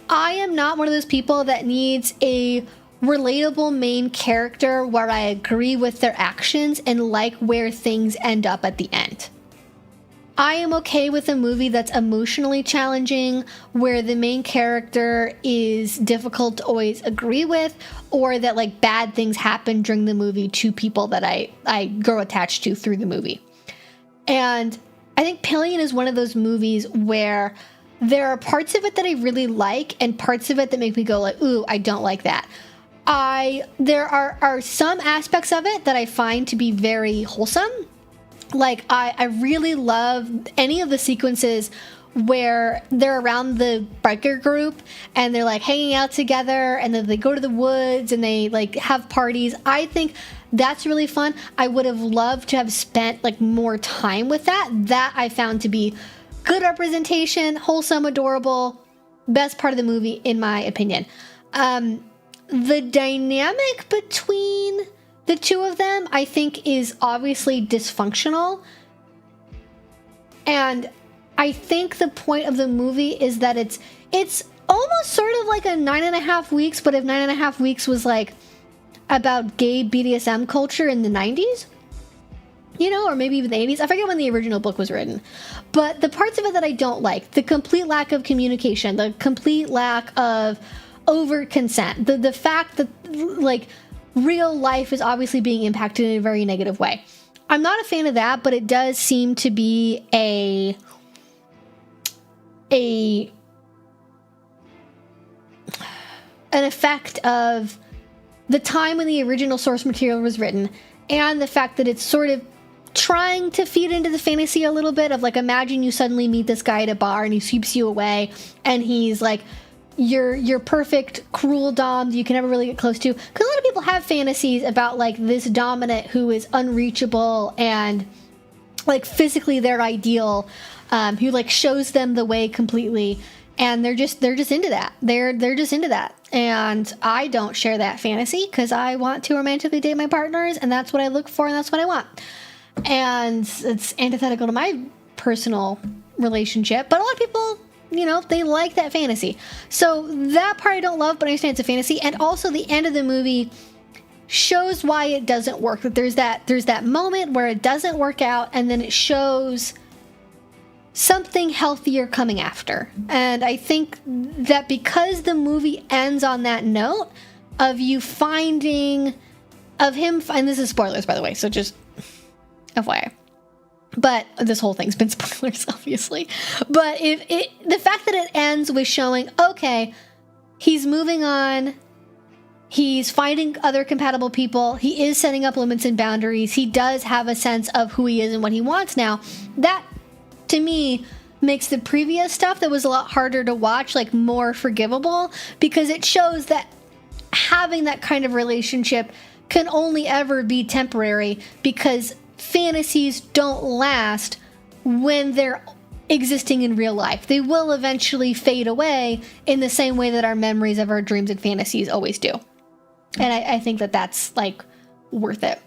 I am not one of those people that needs a relatable main character where I agree with their actions and like where things end up at the end. I am okay with a movie that's emotionally challenging, where the main character is difficult to always agree with, or that like bad things happen during the movie to people that I grow attached to through the movie. And I think Pillion is one of those movies where there are parts of it that I really like and parts of it that make me go like, ooh, I don't like that. There are some aspects of it that I find to be very wholesome. Like, I really love any of the sequences where they're around the biker group and they're like hanging out together and then they go to the woods and they like have parties. I think that's really fun. I would have loved to have spent like more time with that. That I found to be good representation, wholesome, adorable, best part of the movie in my opinion. The dynamic between the two of them, I think, is obviously dysfunctional. And I think the point of the movie is that it's almost sort of like a 9.5 weeks, but if 9.5 weeks was like about gay BDSM culture in the 90s, you know, or maybe even the 80s. I forget when the original book was written. But the parts of it that I don't like, the complete lack of communication, the complete lack of overt consent, the fact that like real life is obviously being impacted in a very negative way. I'm not a fan of that, but it does seem to be an effect of the time when the original source material was written and the fact that it's sort of trying to feed into the fantasy a little bit of like, imagine you suddenly meet this guy at a bar and he sweeps you away and he's like your perfect cruel dom that you can never really get close to. Because a lot of people have fantasies about like this dominant who is unreachable and like physically their ideal, who like shows them the way completely, and they're just into that. They're just into that, and I don't share that fantasy because I want to romantically date my partners, and that's what I look for, and that's what I want. And it's antithetical to my personal relationship, but a lot of people, you know, they like that fantasy. So that part I don't love, but I understand it's a fantasy. And also the end of the movie shows why it doesn't work. That there's that moment where it doesn't work out, and then it shows something healthier coming after. And I think that because the movie ends on that note of you finding of him, and this is spoilers by the way, so just FYI. But this whole thing's been spoilers, obviously. But the fact that it ends with showing, okay, he's moving on, he's finding other compatible people, he is setting up limits and boundaries, he does have a sense of who he is and what he wants now, that, to me, makes the previous stuff that was a lot harder to watch, like, more forgivable, because it shows that having that kind of relationship can only ever be temporary, because fantasies don't last when they're existing in real life. They will eventually fade away in the same way that our memories of our dreams and fantasies always do. And I think that that's like worth it.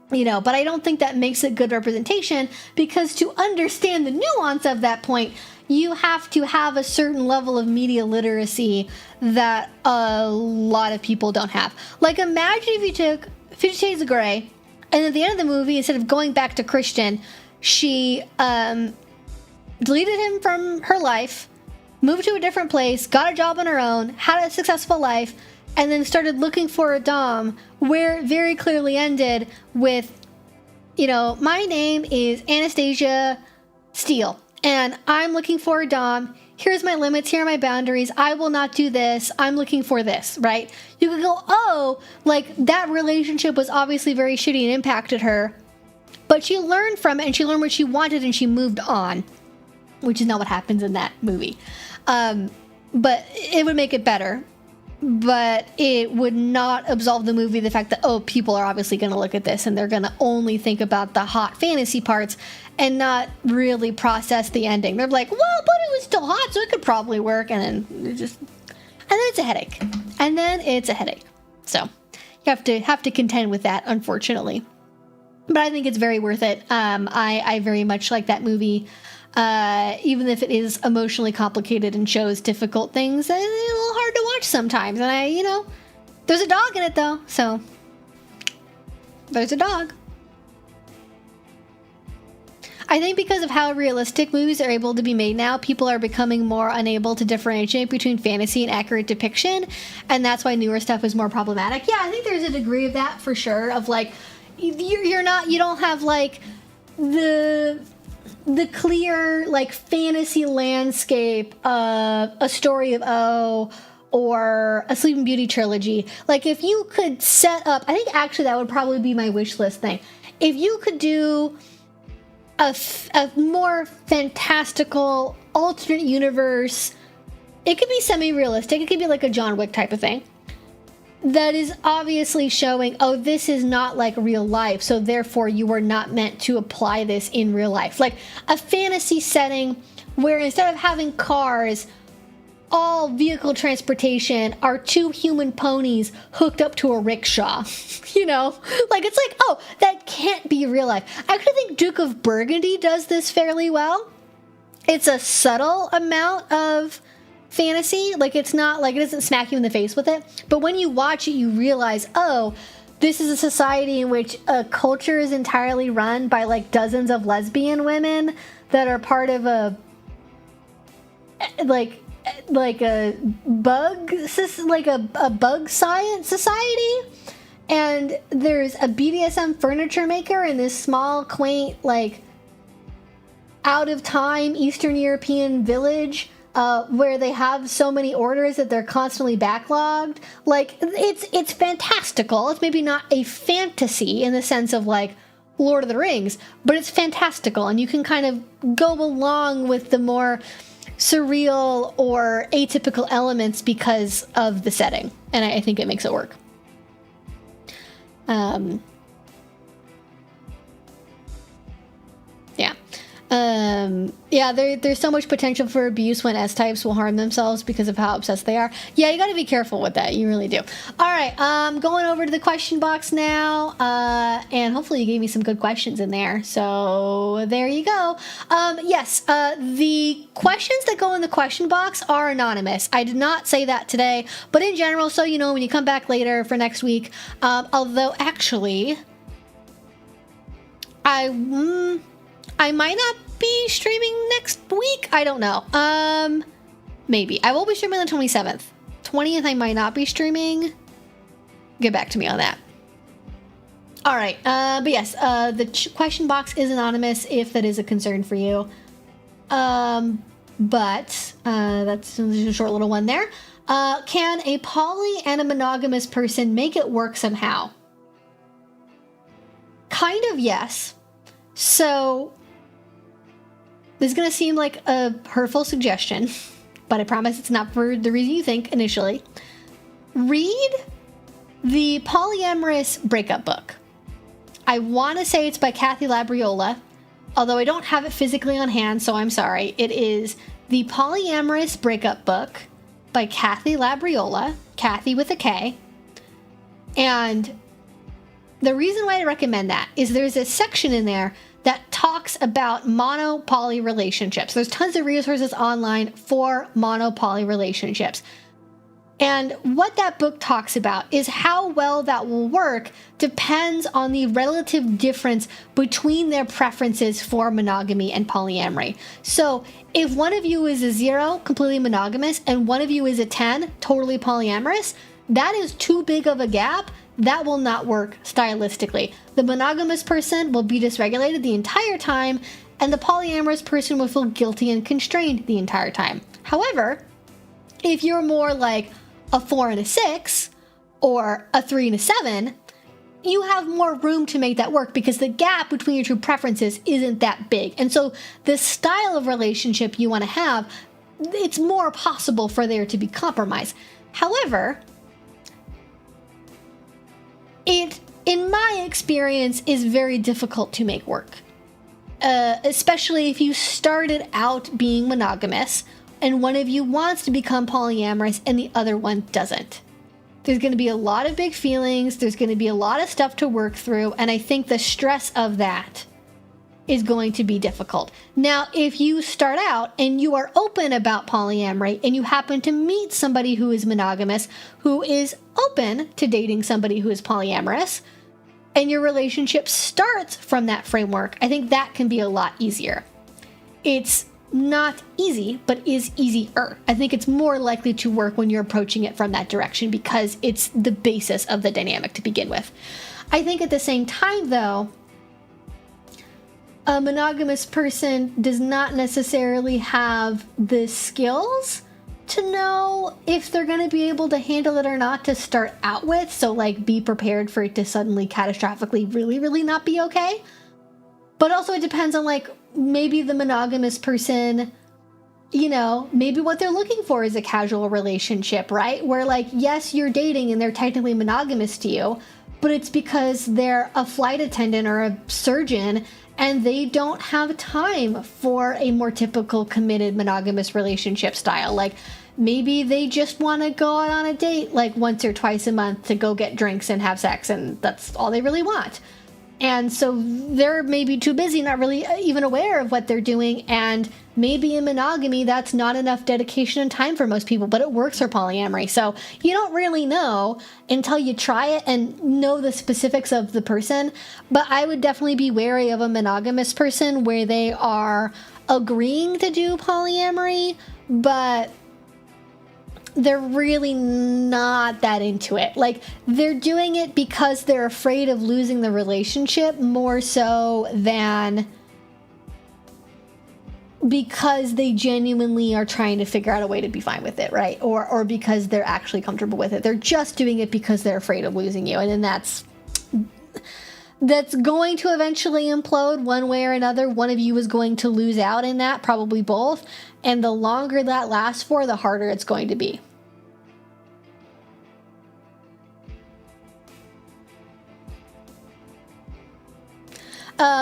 But I don't think that makes it good representation, because to understand the nuance of that point, you have to have a certain level of media literacy that a lot of people don't have. Like, imagine if you took 50 Shades of Grey, and at the end of the movie, instead of going back to Christian, she deleted him from her life, moved to a different place, got a job on her own, had a successful life, and then started looking for a dom, where it very clearly ended with, my name is Anastasia Steele, and I'm looking for a dom. Here's my limits, here are my boundaries. I will not do this. I'm looking for this, right? You could go, oh, like, that relationship was obviously very shitty and impacted her, but she learned from it, and she learned what she wanted, and she moved on, which is not what happens in that movie. But it would make it better. But it would not absolve the movie the fact that, oh, people are obviously going to look at this and they're going to only think about the hot fantasy parts and not really process the ending. They're like, well, but it was still hot, so it could probably work. And then it's a headache. So you have to contend with that, unfortunately. But I think it's very worth it. I very much like that movie. Even if it is emotionally complicated and shows difficult things, it's a little hard to watch sometimes. And there's a dog in it though, so there's a dog. I think because of how realistic movies are able to be made now, people are becoming more unable to differentiate between fantasy and accurate depiction, and that's why newer stuff is more problematic. Yeah, I think there's a degree of that for sure, of like, you don't have like the clear, like, fantasy landscape of A Story of O or a Sleeping Beauty trilogy. Like, if you could set up, I think actually that would probably be my wish list thing. If you could do a more fantastical alternate universe, it could be semi-realistic. It could be like a John Wick type of thing. That is obviously showing, oh, this is not like real life, so therefore you are not meant to apply this in real life. Like a fantasy setting where instead of having cars, all vehicle transportation are two human ponies hooked up to a rickshaw. Like, it's like, oh, that can't be real life. I actually think Duke of Burgundy does this fairly well. It's a subtle amount of fantasy, like, it's not like, it doesn't smack you in the face with it, but when you watch it you realize, oh, this is a society in which a culture is entirely run by like dozens of lesbian women that are part of a like a bug science society, and there's a BDSM furniture maker in this small, quaint, like, out of time Eastern European village where they have so many orders that they're constantly backlogged. Like, it's fantastical. It's maybe not a fantasy in the sense of like Lord of the Rings, but it's fantastical, and you can kind of go along with the more surreal or atypical elements because of the setting, and I think it makes it work. There's so much potential for abuse when S-types will harm themselves because of how obsessed they are. Yeah, you gotta be careful with that. You really do. All right, going over to the question box now, and hopefully you gave me some good questions in there. So there you go. Yes, the questions that go in the question box are anonymous. I did not say that today, but in general, so you know, when you come back later for next week, although actually, I might not be streaming next week. I don't know. Maybe. I will be streaming on the 27th. 20th, I might not be streaming. Get back to me on that. All right. But yes, the question box is anonymous if that is a concern for you. But that's a short little one there. Can a poly and a monogamous person make it work somehow? Kind of, yes. So this is going to seem like a hurtful suggestion, but I promise it's not for the reason you think initially. Read The Polyamorous Breakup Book. I want to say it's by Kathy Labriola, although I don't have it physically on hand, so I'm sorry. It is The Polyamorous Breakup Book by Kathy Labriola, Kathy with a K. And the reason why I recommend that is there's a section in there that talks about mono-poly relationships. There's tons of resources online for mono-poly relationships. And what that book talks about is how well that will work depends on the relative difference between their preferences for monogamy and polyamory. So if one of you is a 0, completely monogamous, and one of you is a 10, totally polyamorous, that is too big of a gap. That will not work stylistically. The monogamous person will be dysregulated the entire time, and the polyamorous person will feel guilty and constrained the entire time. However, if you're more like a 4 and a 6, or a 3 and a 7, you have more room to make that work because the gap between your two preferences isn't that big. And so the style of relationship you want to have, it's more possible for there to be compromise. However, it, in my experience, is very difficult to make work. Especially if you started out being monogamous and one of you wants to become polyamorous and the other one doesn't. There's going to be a lot of big feelings, there's going to be a lot of stuff to work through, and I think the stress of that is going to be difficult. Now, if you start out and you are open about polyamory and you happen to meet somebody who is monogamous, who is open to dating somebody who is polyamorous, and your relationship starts from that framework, I think that can be a lot easier. It's not easy, but is easier. I think it's more likely to work when you're approaching it from that direction because it's the basis of the dynamic to begin with. I think at the same time, though, a monogamous person does not necessarily have the skills to know if they're going to be able to handle it or not to start out with. So, like, be prepared for it to suddenly catastrophically really not be okay. But also it depends on, like, maybe the monogamous person, you know, maybe what they're looking for is a casual relationship, right? Where, like, yes, you're dating and they're technically monogamous to you, but it's because they're a flight attendant or a surgeon and they don't have time for a more typical committed monogamous relationship style. Like, maybe they just want to go out on a date like once or twice a month to go get drinks and have sex, and that's all they really want. And so they're maybe too busy, not really even aware of what they're doing. And maybe in monogamy, that's not enough dedication and time for most people, but it works for polyamory. So you don't really know until you try it and know the specifics of the person. But I would definitely be wary of a monogamous person where they are agreeing to do polyamory, but they're really not that into it. Like, they're doing it because they're afraid of losing the relationship more so than because they genuinely are trying to figure out a way to be fine with it, right? Or because they're actually comfortable with it. They're just doing it because they're afraid of losing you. And then that's going to eventually implode one way or another. One of you is going to lose out in that, probably both. And the longer that lasts for, the harder it's going to be.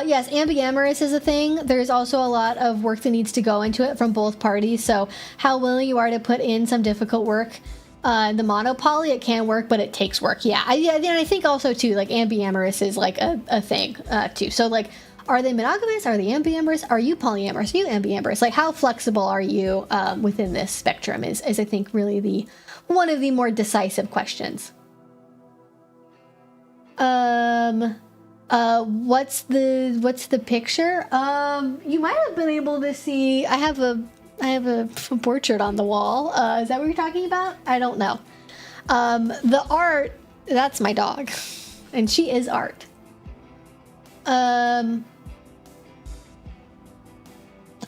Yes, ambiamorous is a thing. There's also a lot of work that needs to go into it from both parties. So how willing you are to put in some difficult work. The monopoly, it can work, but it takes work. Yeah, I think also, too, like, ambiamorous is, like, a thing, too. So, like, are they monogamous? Are they ambiamorous? Are you polyamorous? Are you ambiamorous? Like, how flexible are you within this spectrum is I think, really one of the more decisive questions. What's the picture? You might have been able to see, I have a portrait on the wall. Is that what you're talking about? I don't know. The art, that's my dog. And she is art. Oh,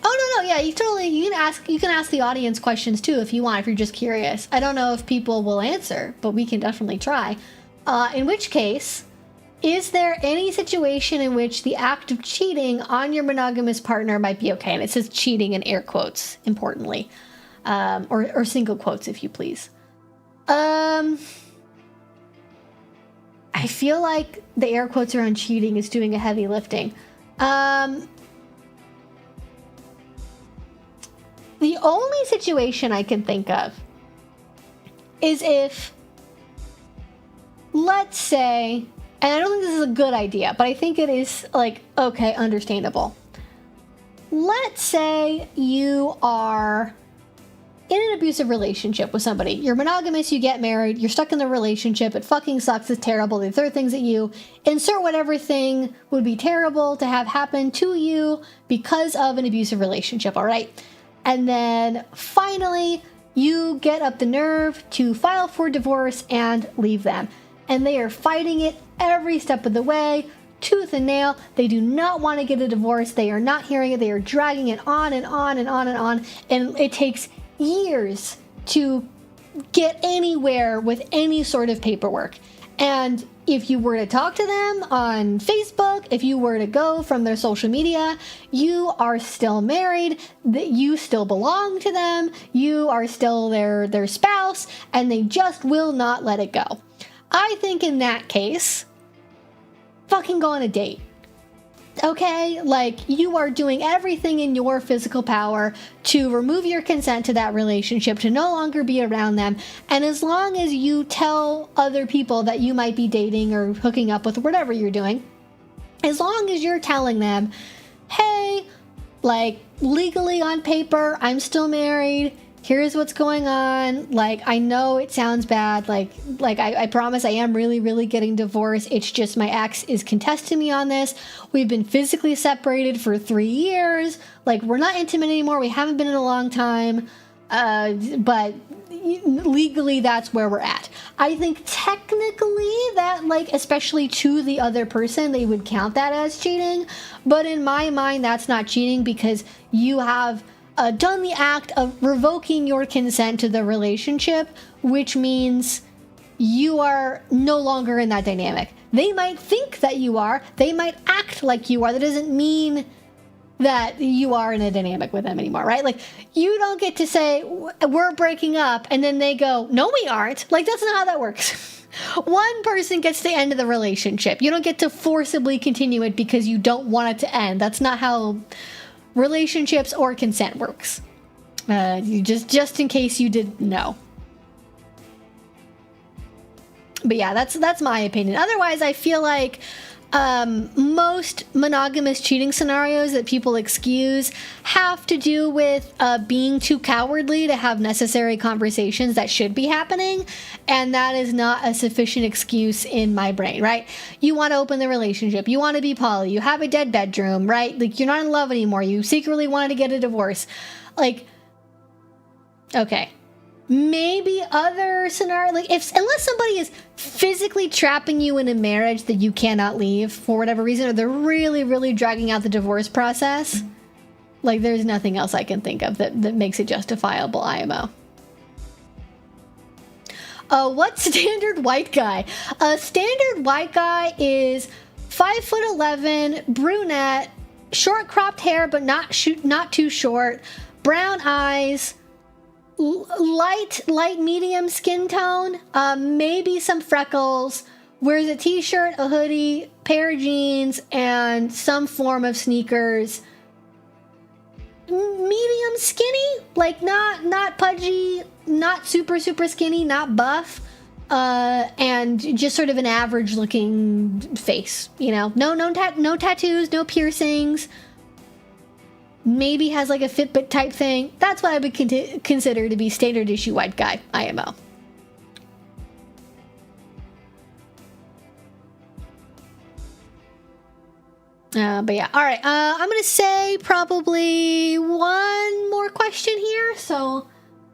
no, yeah, you can ask the audience questions too if you want, if you're just curious. I don't know if people will answer, but we can definitely try. In which case, is there any situation in which the act of cheating on your monogamous partner might be okay? And it says cheating in air quotes, importantly. Or single quotes, if you please. I feel like the air quotes around cheating is doing a heavy lifting. The only situation I can think of is if, let's say, and I don't think this is a good idea, but I think it is, like, okay, understandable. Let's say you are in an abusive relationship with somebody. You're monogamous, you get married, you're stuck in the relationship, it fucking sucks, it's terrible, they throw things at you. Insert whatever thing would be terrible to have happen to you because of an abusive relationship, all right? And then finally, you get up the nerve to file for divorce and leave them. And they are fighting it every step of the way, tooth and nail. They do not want to get a divorce. They are not hearing it. They are dragging it on and on and on and on. And it takes years to get anywhere with any sort of paperwork. And if you were to talk to them on Facebook, if you were to go from their social media, you are still married, that you still belong to them, you are still their spouse, and they just will not let it go. I think in that case, fucking go on a date. Okay? Like, you are doing everything in your physical power to remove your consent to that relationship, to no longer be around them. And as long as you tell other people that you might be dating or hooking up with, whatever you're doing, as long as you're telling them, hey, like, legally on paper, I'm still married, here's what's going on, like, I know it sounds bad, like I promise I am really, really getting divorced, it's just my ex is contesting me on this, we've been physically separated for 3 years, like, we're not intimate anymore, we haven't been in a long time, but legally that's where we're at. I think technically that, like, especially to the other person, they would count that as cheating, but in my mind that's not cheating because you have done the act of revoking your consent to the relationship, which means you are no longer in that dynamic. They might think that you are, they might act like you are, that doesn't mean that you are in a dynamic with them anymore, right? Like, you don't get to say, we're breaking up, and then they go, no, we aren't. Like, that's not how that works. One person gets to end the relationship. You don't get to forcibly continue it because you don't want it to end. That's not how relationships or consent works. You just in case you didn't know. But yeah, that's my opinion. Otherwise, I feel like most monogamous cheating scenarios that people excuse have to do with being too cowardly to have necessary conversations that should be happening, and that is not a sufficient excuse in my brain, right? You want to open the relationship, you want to be poly, you have a dead bedroom, right? Like, you're not in love anymore, you secretly wanted to get a divorce. Like, okay, maybe other scenario, like, unless somebody is physically trapping you in a marriage that you cannot leave for whatever reason, or they're really, really dragging out the divorce process, like, there's nothing else I can think of that makes it justifiable IMO. What's standard white guy? A standard white guy is 5'11", brunette, short cropped hair but not too short, brown eyes, light medium skin tone, maybe some freckles, wears a t-shirt, a hoodie, pair of jeans, and some form of sneakers. Medium skinny, like not pudgy, not super skinny, not buff, and just sort of an average looking face, you know. No tattoos, no piercings. Maybe has like a Fitbit type thing. That's what I would consider to be standard issue white guy IMO. But yeah, all right. I'm gonna say probably one more question here. So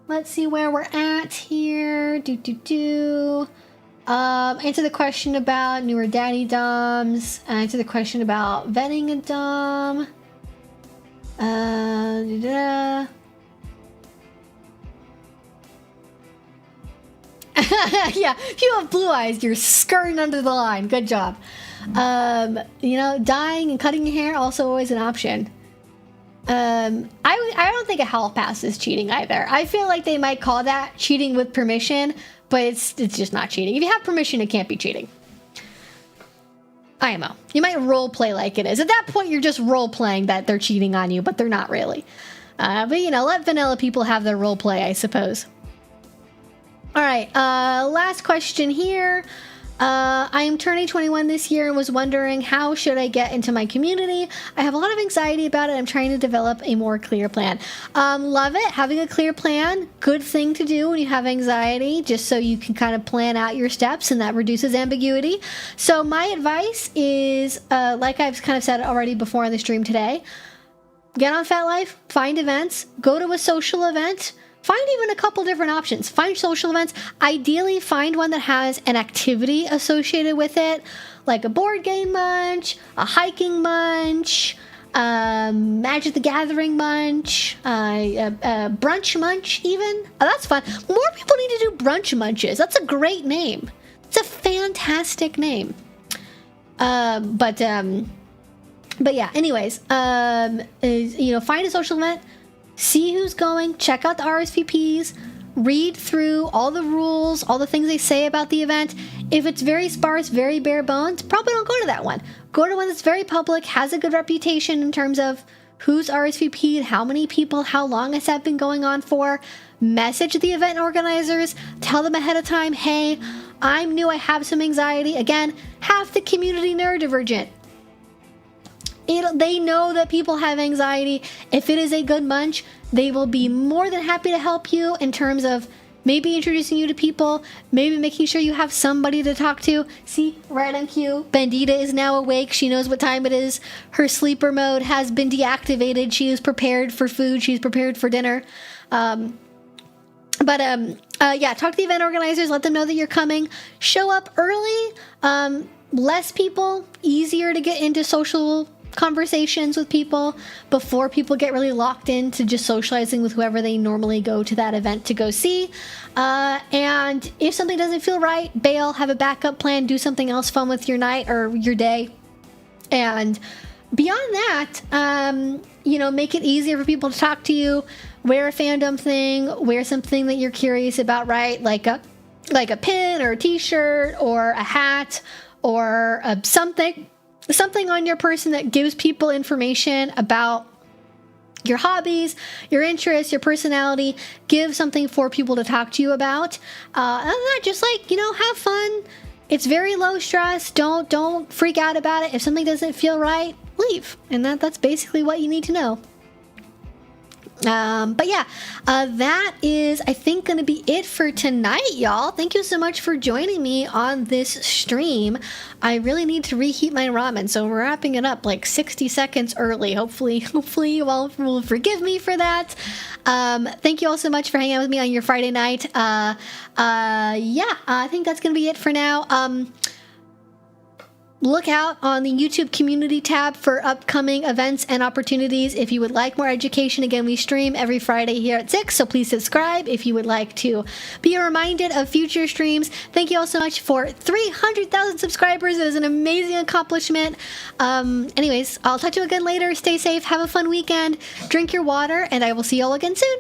let's see where we're at here. Answer the question about newer daddy doms. Answer the question about vetting a dom. Yeah, if you have blue eyes, you're skirting under the line. Good job. You know, dyeing and cutting your hair, also always an option. I don't think a hall pass is cheating either. I feel like they might call that cheating with permission, but it's just not cheating. If you have permission, it can't be cheating. IMO. You might role play like it is. At that point, you're just role playing that they're cheating on you, but they're not really. But you know, let vanilla people have their role play, I suppose. All right, last question here. I am turning 21 this year and was wondering, how should I get into my community? I have a lot of anxiety about it. I'm trying to develop a more clear plan. Love it. Having a clear plan, good thing to do when you have anxiety, just so you can kind of plan out your steps, and that reduces ambiguity. So my advice is, like I've kind of said already before on the stream today, get on FetLife, find events, go to a social event. Find even a couple different options. Find social events. Ideally, find one that has an activity associated with it, like a board game munch, a hiking munch, Magic the Gathering munch, a brunch munch even. Oh, that's fun. More people need to do brunch munches. That's a great name. It's a fantastic name. But yeah, anyways, you know, find a social event. See who's going, check out the RSVPs, read through all the rules, all the things they say about the event. If it's very sparse, very bare bones, probably don't go to that one. Go to one that's very public, has a good reputation in terms of who's RSVP'd, how many people, how long has that been going on for. Message the event organizers, tell them ahead of time, hey, I'm new, I have some anxiety. Again, half the community neurodivergent. They know that people have anxiety. If it is a good munch, they will be more than happy to help you in terms of maybe introducing you to people, maybe making sure you have somebody to talk to. See, right on cue, Bandita is now awake. She knows what time it is. Her sleeper mode has been deactivated. She is prepared for food. She's prepared for dinner. Yeah, talk to the event organizers. Let them know that you're coming. Show up early. Less people, easier to get into social conversations with people before people get really locked into just socializing with whoever they normally go to that event to go see. And if something doesn't feel right, bail, have a backup plan, do something else fun with your night or your day. And beyond that, you know, make it easier for people to talk to you. Wear a fandom thing, wear something that you're curious about, right? Like a pin or a t-shirt or a hat or something on your person that gives people information about your hobbies, your interests, your personality. Give something for people to talk to you about. Other than that, just like, you know, have fun. It's very low stress. Don't freak out about it. If something doesn't feel right, leave. And that's basically what you need to know. But yeah, that is, I think, going to be it for tonight, y'all. Thank you so much for joining me on this stream. I really need to reheat my ramen, so we're wrapping it up like 60 seconds early. Hopefully you all will forgive me for that. Thank you all so much for hanging out with me on your Friday night. Yeah, I think that's going to be it for now. Look out on the YouTube community tab for upcoming events and opportunities. If you would like more education, again, we stream every Friday here at 6, so please subscribe if you would like to be reminded of future streams. Thank you all so much for 300,000 subscribers. It is an amazing accomplishment. Anyways, I'll talk to you again later. Stay safe, have a fun weekend, drink your water, and I will see you all again soon.